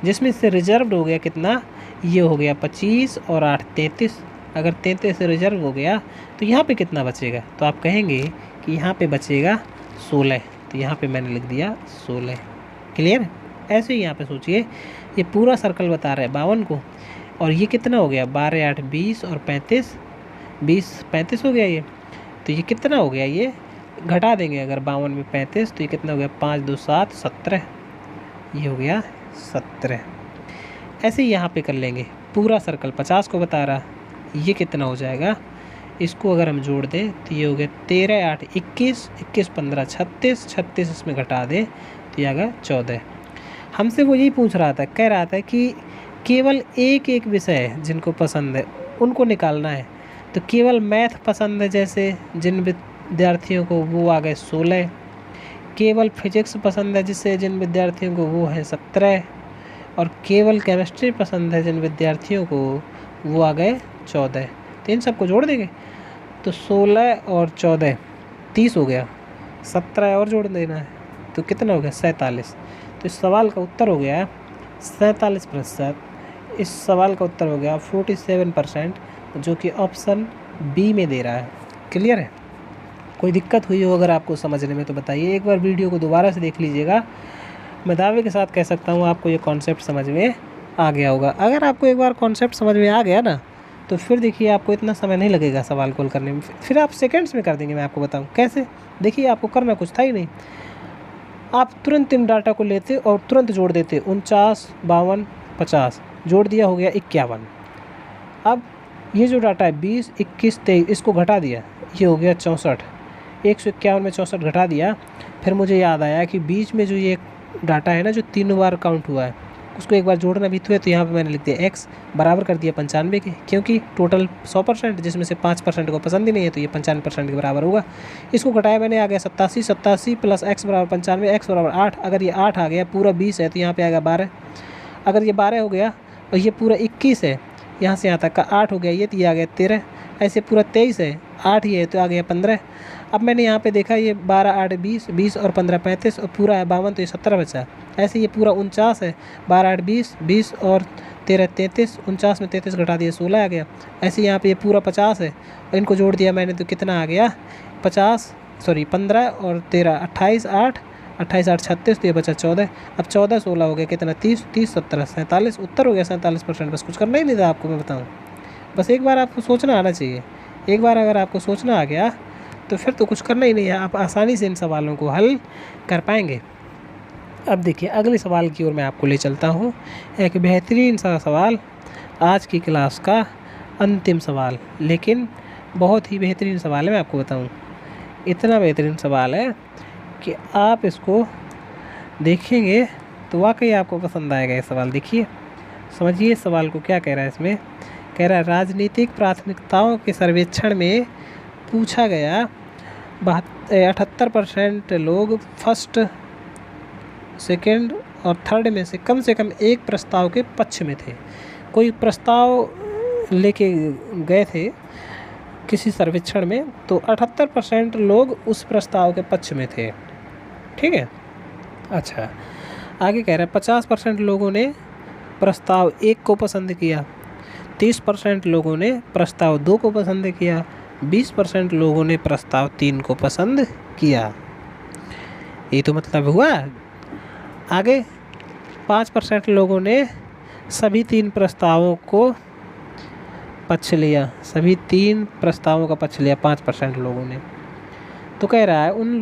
जिसमें से रिजर्व हो गया कितना, ये हो गया 25 और 8 33। अगर 33 से रिजर्व हो गया तो यहाँ पे कितना बचेगा। तो आप कहेंगे कि यहाँ पे बचेगा 16। तो यहाँ पे मैंने लिख दिया 16। क्लियर। ऐसे ही यहाँ पे सोचिए ये पूरा सर्कल बता रहा है 52 को, और ये कितना हो गया 12 8 20 और 35 35 हो गया ये। तो ये कितना हो गया, ये घटा देंगे अगर 52 में 35 तो ये कितना हो गया 5 2 7 17। ये हो गया 17। ऐसे ही यहाँ पे कर लेंगे, पूरा सर्कल 50 को बता रहा, ये कितना हो जाएगा, इसको अगर हम जोड़ दें तो ये हो गया 13 8 21 21 15 36 36 इसमें घटा दें तो ये आ गया 14। हमसे वो यही पूछ रहा था, कह रहा था कि केवल एक विषय जिनको पसंद है उनको निकालना है। तो केवल मैथ पसंद है जैसे जिन विद्यार्थियों को वो आ गए 16, केवल फिजिक्स पसंद है जिन विद्यार्थियों को वो है 17, और केवल केमिस्ट्री पसंद है जिन विद्यार्थियों को वो आ गए 14। तो इन सबको जोड़ देंगे तो 16 और 14 30 हो गया, 17 और जोड़ देना है तो कितना हो गया 47। तो इस सवाल का उत्तर हो गया 47%। इस सवाल का उत्तर हो गया 47%, जो कि ऑप्शन बी में दे रहा है। क्लियर है। कोई दिक्कत हुई हो अगर आपको समझने में तो बताइए, एक बार वीडियो को दोबारा से देख लीजिएगा। मैं दावे के साथ कह सकता हूँ आपको ये कॉन्सेप्ट समझ में आ गया होगा। अगर आपको एक बार कॉन्सेप्ट समझ में आ गया ना तो फिर देखिए आपको इतना समय नहीं लगेगा सवाल को करने में, फिर आप सेकंड्स में कर देंगे। मैं आपको बताऊँ कैसे। देखिए आपको करना कुछ था ही नहीं, आप तुरंत इन डाटा को लेते और तुरंत जोड़ देते। 49 52 50 जोड़ दिया, हो गया 51। अब ये जो डाटा है 20 21 23 इसको घटा दिया, ये हो गया 64। 151 में 64 घटा दिया। फिर मुझे याद आया कि बीच में जो ये डाटा है ना जो 3 बार काउंट हुआ है उसको एक बार जोड़ना भी तो है। तो यहाँ पे मैंने लिख दिया x बराबर कर दिया 95 के, क्योंकि टोटल 100% जिसमें से 5% को पसंद ही नहीं है तो ये 95% के बराबर होगा। इसको घटाया मैंने, आ गया 87 प्लस x बराबर 95, x बराबर 8। अगर ये 8 आ गया, पूरा 20 है तो यहाँ पे आएगा 12। अगर ये 12 हो गया और ये पूरा 21 है, यहाँ से यहाँ तक का 8 हो गया ये, तो ये आ गया 13। ऐसे पूरा 23 है, 8 ही है तो आ गया 15। अब मैंने यहाँ पे देखा ये 12 8 20 20 और 15 35 और पूरा है 52 तो ये 17 बचा। ऐसे ये पूरा 49 है, 12 8 20 20 और 13 33, 49 में 33 घटा दिया 16 आ गया। ऐसे यहाँ पे ये पूरा 50 है और इनको जोड़ दिया मैंने तो कितना आ गया 15 और 13 28 8 28 8 36 तो ये बचा 14। अब 14 16 हो गया कितना 30 30 17 47। उत्तर हो गया 47%। बस कुछ करना ही नहीं था आपको, मैं बताऊँ। बस एक बार आपको सोचना आना चाहिए। एक बार अगर आपको सोचना आ गया तो फिर तो कुछ करना ही नहीं है, आप आसानी से इन सवालों को हल कर पाएंगे। अब देखिए अगले सवाल की ओर मैं आपको ले चलता हूँ। एक बेहतरीन सा सवाल, आज की क्लास का अंतिम सवाल, लेकिन बहुत ही बेहतरीन सवाल है। मैं आपको बताऊँ इतना बेहतरीन सवाल है कि आप इसको देखेंगे तो वाकई आपको पसंद आएगा ये सवाल। देखिए समझिए सवाल को क्या कह रहा है। इसमें कह रहा है राजनीतिक प्राथमिकताओं के सर्वेक्षण में पूछा गया 78% लोग फर्स्ट, सेकंड और थर्ड में से कम एक प्रस्ताव के पक्ष में थे। कोई प्रस्ताव लेके गए थे किसी सर्वेक्षण में, तो 78% लोग उस प्रस्ताव के पक्ष में थे। ठीक है। अच्छा, आगे कह रहा है 50% लोगों ने प्रस्ताव 1 को पसंद किया, 30% लोगों ने प्रस्ताव 2 को पसंद किया, 20% लोगों ने प्रस्ताव 3 को पसंद किया। ये तो मतलब हुआ। आगे 5% लोगों ने सभी 3 प्रस्तावों को पक्ष लिया, सभी 3 प्रस्तावों का पक्ष लिया 5% लोगों ने। तो कह रहा है उन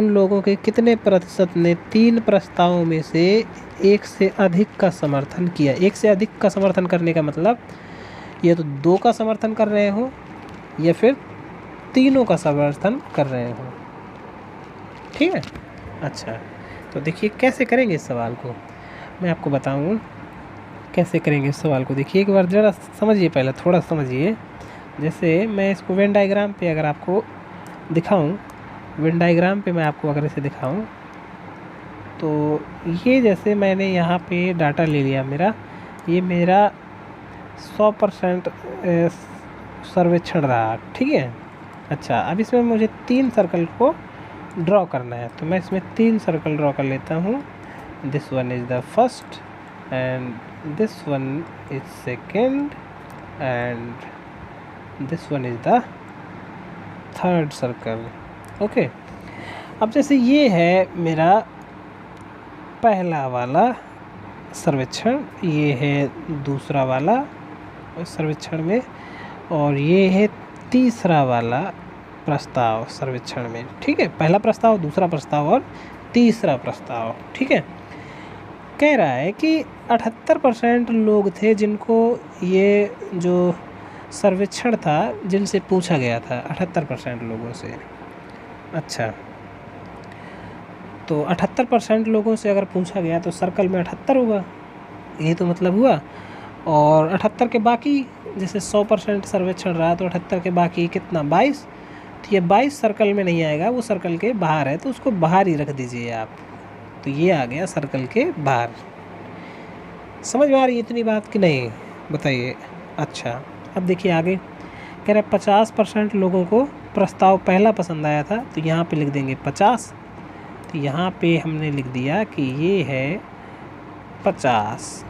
लोगों के कितने प्रतिशत ने 3 प्रस्तावों में से 1 से अधिक का समर्थन किया। 1 से अधिक का समर्थन करने का मतलब ये तो 2 का समर्थन कर रहे हो या फिर 3 का समर्थन कर रहे हो। ठीक है। अच्छा, तो देखिए कैसे करेंगे इस सवाल को, मैं आपको बताऊँ कैसे करेंगे इस सवाल को। देखिए एक बार ज़रा समझिए, पहले थोड़ा समझिए। जैसे मैं इसको वेन डायग्राम पे अगर आपको दिखाऊं, वेन डायग्राम पे मैं आपको अगर इसे दिखाऊं, तो ये जैसे मैंने यहाँ पे डाटा ले लिया, ये मेरा 100% सर्वेक्षण रहा। ठीक है। अच्छा, अब इसमें मुझे 3 सर्कल को ड्रॉ करना है, तो मैं इसमें 3 सर्कल ड्रॉ कर लेता हूँ। This one is the first and this one is second and this one is the third circle। Okay, अब जैसे ये है मेरा पहला वाला सर्वेक्षण, ये है दूसरा वाला सर्वेक्षण में, और ये है तीसरा वाला प्रस्ताव सर्वेक्षण में। ठीक है, पहला प्रस्ताव, दूसरा प्रस्ताव और तीसरा प्रस्ताव। ठीक है। कह रहा है कि 78% लोग थे जिनको ये जो सर्वेक्षण था जिनसे पूछा गया था, 78% लोगों से। अच्छा, तो 78% लोगों से अगर पूछा गया तो सर्कल में 78 होगा, ये तो मतलब हुआ। और 78 के बाकी, जैसे 100% सर्वेक्षण रहा तो 78 के बाकी कितना, 22। तो ये 22 सर्कल में नहीं आएगा, वो सर्कल के बाहर है, तो उसको बाहर ही रख दीजिए आप। तो ये आ गया सर्कल के बाहर। समझ में आ रही है इतनी बात कि नहीं, बताइए। अच्छा, अब देखिए आगे कह रहा है 50% लोगों को प्रस्ताव पहला पसंद आया था, तो यहाँ पे लिख देंगे 50। तो यहाँ पे हमने लिख दिया कि ये है 50।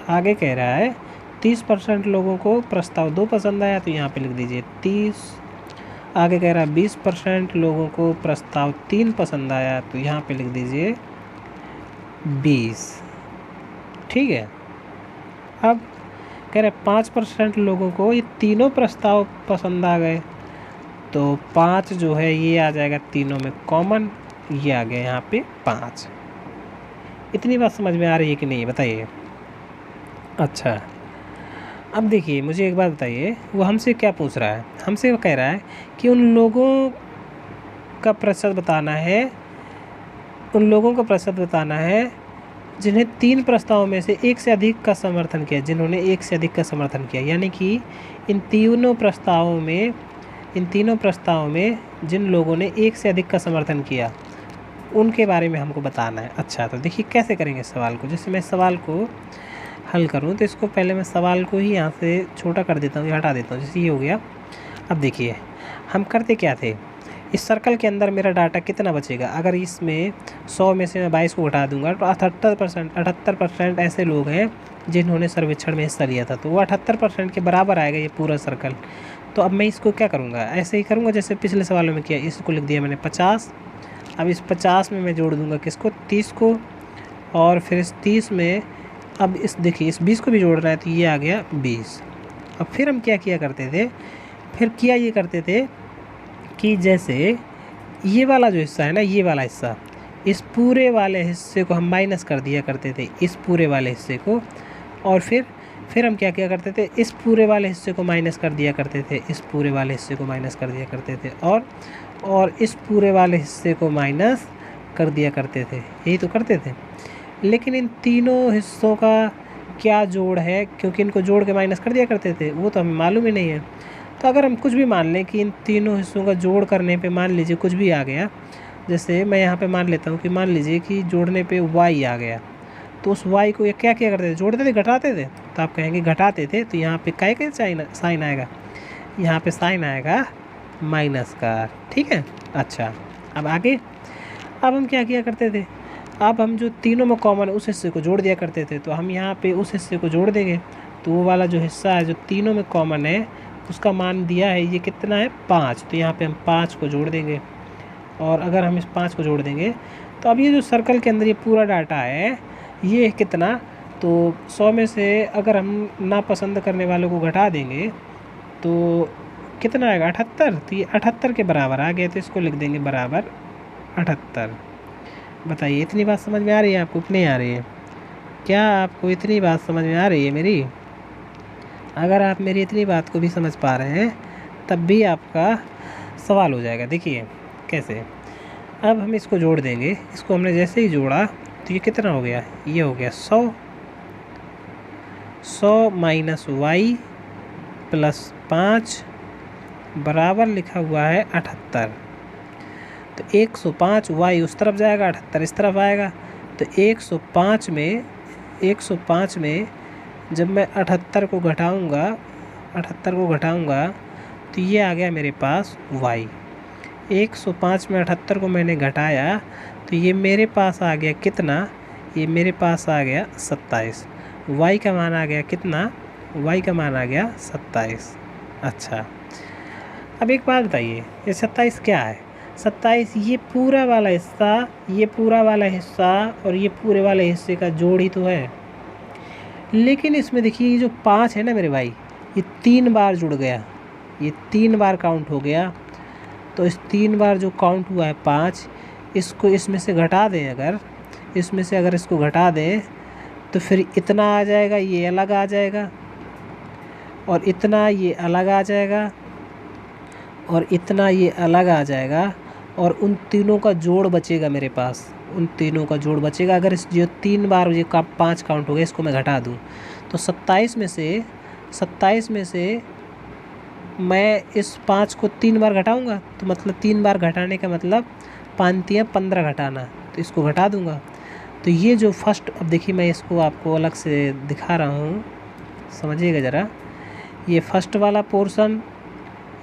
आगे कह रहा है 30% लोगों को प्रस्ताव 2 पसंद आया, तो यहाँ पे लिख दीजिए 30। आगे कह रहा है 20% लोगों को प्रस्ताव 3 पसंद आया, तो यहाँ पे लिख दीजिए 20। ठीक है। अब कह रहे 5% लोगों को ये तीनों प्रस्ताव पसंद आ गए, तो 5 जो है ये आ जाएगा तीनों में कॉमन, ये आ गया यहाँ पे 5। इतनी बात समझ में आ रही है कि नहीं, बताइए। अच्छा, अब देखिए मुझे एक बात बताइए, वो हमसे क्या पूछ रहा है। हमसे वो कह रहा है कि उन लोगों का प्रतिशत बताना है जिन्हें 3 प्रस्तावों में से 1 से अधिक का समर्थन किया, जिन्होंने 1 से अधिक का समर्थन किया। यानी कि इन तीनों प्रस्तावों में जिन लोगों ने 1 से अधिक का समर्थन किया, उनके बारे में हमको बताना है। अच्छा, तो देखिए कैसे करेंगे इस सवाल को। जैसे मैं सवाल को हल करूं, तो इसको पहले मैं सवाल को ही यहाँ से छोटा कर देता हूँ, हटा देता हूँ। जैसे ये हो गया। अब देखिए हम करते क्या थे, इस सर्कल के अंदर मेरा डाटा कितना बचेगा। अगर इसमें 100 में से मैं 22 को घटा दूंगा, तो 78% ऐसे लोग हैं जिन्होंने सर्वेक्षण में हिस्सा लिया था, तो वो 78% के बराबर आएगा ये पूरा सर्कल। तो अब मैं इसको क्या करूँगा, ऐसे ही करूँगा जैसे पिछले सवालों में किया। इसको लिख दिया मैंने 50। अब इस 50 में मैं जोड़ दूँगा किसको, 30 को, और फिर इस 30 में अब देखिए इस 20 को भी जोड़ना है, तो ये आ गया 20। अब फिर हम क्या किया करते थे, कि जैसे ये वाला जो हिस्सा है ना, ये वाला हिस्सा, इस पूरे वाले हिस्से को हम माइनस कर दिया करते थे, इस पूरे वाले हिस्से को। और फिर हम क्या किया करते थे, इस पूरे वाले हिस्से को माइनस कर दिया करते थे, इस पूरे वाले हिस्से को माइनस कर दिया करते थे, और इस पूरे वाले हिस्से को माइनस कर दिया करते थे, यही तो करते थे। लेकिन इन तीनों हिस्सों का क्या जोड़ है, क्योंकि इनको जोड़ के माइनस कर दिया करते थे, वो तो हमें मालूम ही नहीं है। तो अगर हम कुछ भी मान लें कि इन तीनों हिस्सों का जोड़ करने पे मान लीजिए कुछ भी आ गया, जैसे मैं यहाँ पे मान लेता हूँ कि मान लीजिए कि जोड़ने पे y आ गया, तो उस y को ये क्या किया करते थे, जोड़ते थे घटाते थे। तो आप कहेंगे घटाते थे, तो यहाँ पे काय का साइन आएगा, यहाँ पे साइन आएगा माइनस का, ठीक है। अच्छा, अब आगे, अब हम क्या किया करते थे, अब हम जो तीनों में कॉमन उस हिस्से को जोड़ दिया करते थे, तो हम यहाँ पे उस हिस्से को जोड़ देंगे, तो वो वाला जो हिस्सा है जो तीनों में कॉमन है उसका मान दिया है, ये कितना है 5, तो यहाँ पे हम 5 को जोड़ देंगे। और अगर हम इस 5 को जोड़ देंगे तो अब ये जो सर्कल के अंदर ये पूरा डाटा है ये कितना, तो 100 में से अगर हम नापसंद करने वालों को घटा देंगे तो कितना आएगा 78, तो ये 78 के बराबर आ गया, तो इसको लिख देंगे बराबर 78। बताइए इतनी बात समझ में आ रही है आपको कि नहीं आ रही है? क्या आपको इतनी बात समझ में आ रही है मेरी? अगर आप मेरी इतनी बात को भी समझ पा रहे हैं तब भी आपका सवाल हो जाएगा। देखिए कैसे, अब हम इसको जोड़ देंगे, इसको हमने जैसे ही जोड़ा तो ये कितना हो गया, ये हो गया 100 माइनस y प्लस 5 बराबर लिखा हुआ है 78। तो 105 y उस तरफ जाएगा, 78 इस तरफ आएगा, तो 105 में जब मैं 78 को घटाऊंगा तो ये आ गया मेरे पास y। 105 में 78 को मैंने घटाया तो ये मेरे पास आ गया कितना, ये मेरे पास आ गया 27। y का मान आ गया कितना, y का मान आ गया 27। अच्छा, अब एक बात बताइए, ये 27 क्या है? 27 ये पूरा वाला हिस्सा, ये पूरा वाला हिस्सा और ये पूरे वाले हिस्से का जोड़ ही तो है। लेकिन इसमें देखिए ये जो 5 है ना मेरे भाई, ये 3 बार जुड़ गया, ये 3 बार काउंट हो गया। तो इस 3 बार जो काउंट हुआ है 5, इसको इसमें से घटा दें, अगर इसमें से अगर इसको घटा दें तो फिर इतना आ जाएगा, ये अलग आ जाएगा, और इतना ये अलग आ जाएगा, और इतना ये अलग आ जाएगा, और उन तीनों का जोड़ बचेगा मेरे पास, उन तीनों का जोड़ बचेगा। अगर इस जो 3 बार ये 5 काउंट हो गया इसको मैं घटा दूँ तो 27 में से मैं इस 5 को 3 बार घटाऊंगा, तो मतलब 3 बार घटाने का मतलब 5 × 15 घटाना, तो इसको घटा दूंगा। तो ये जो फर्स्ट, अब देखिए मैं इसको आपको अलग से दिखा रहा हूँ, समझिएगा ज़रा। ये फर्स्ट वाला पोर्शन,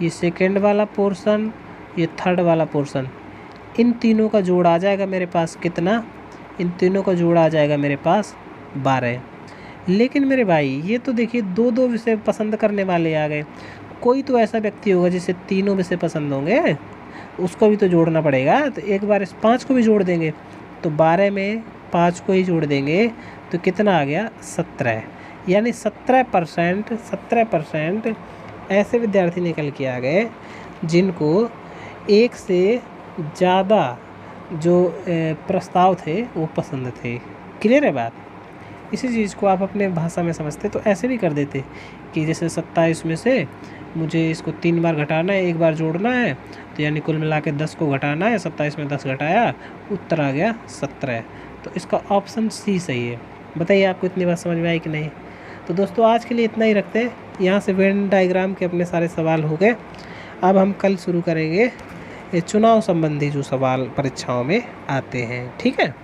ये सेकंड वाला पोर्शन, ये थर्ड वाला पोर्शन, इन तीनों का जोड़ आ जाएगा मेरे पास कितना, इन तीनों का जोड़ आ जाएगा मेरे पास 12। लेकिन मेरे भाई ये तो देखिए 2-2 विषय पसंद करने वाले आ गए। कोई तो ऐसा व्यक्ति होगा जिसे तीनों विषय पसंद होंगे, उसको भी तो जोड़ना पड़ेगा। तो एक बार इस 5 को भी जोड़ देंगे, तो 12 में 5 को ही जोड़ देंगे तो कितना आ गया 17। यानी 17% ऐसे विद्यार्थी निकल के आ गए जिनको एक से ज़्यादा जो प्रस्ताव थे वो पसंद थे। क्लियर है बात? इसी चीज़ को आप अपने भाषा में समझते तो ऐसे भी कर देते कि जैसे 27 में से मुझे इसको 3 बार घटाना है, 1 बार जोड़ना है, तो यानी कुल मिला के 10 को घटाना है, 27 में 10 घटाया, उत्तर आ गया 17। तो इसका ऑप्शन सी सही है। बताइए आपको इतनी बात समझ में आई कि नहीं? तो दोस्तों आज के लिए इतना ही रखते हैं। यहाँ से वेन डायग्राम के अपने सारे सवाल हो गए। अब हम कल शुरू करेंगे ये चुनाव संबंधी जो सवाल परीक्षाओं में आते हैं। ठीक है।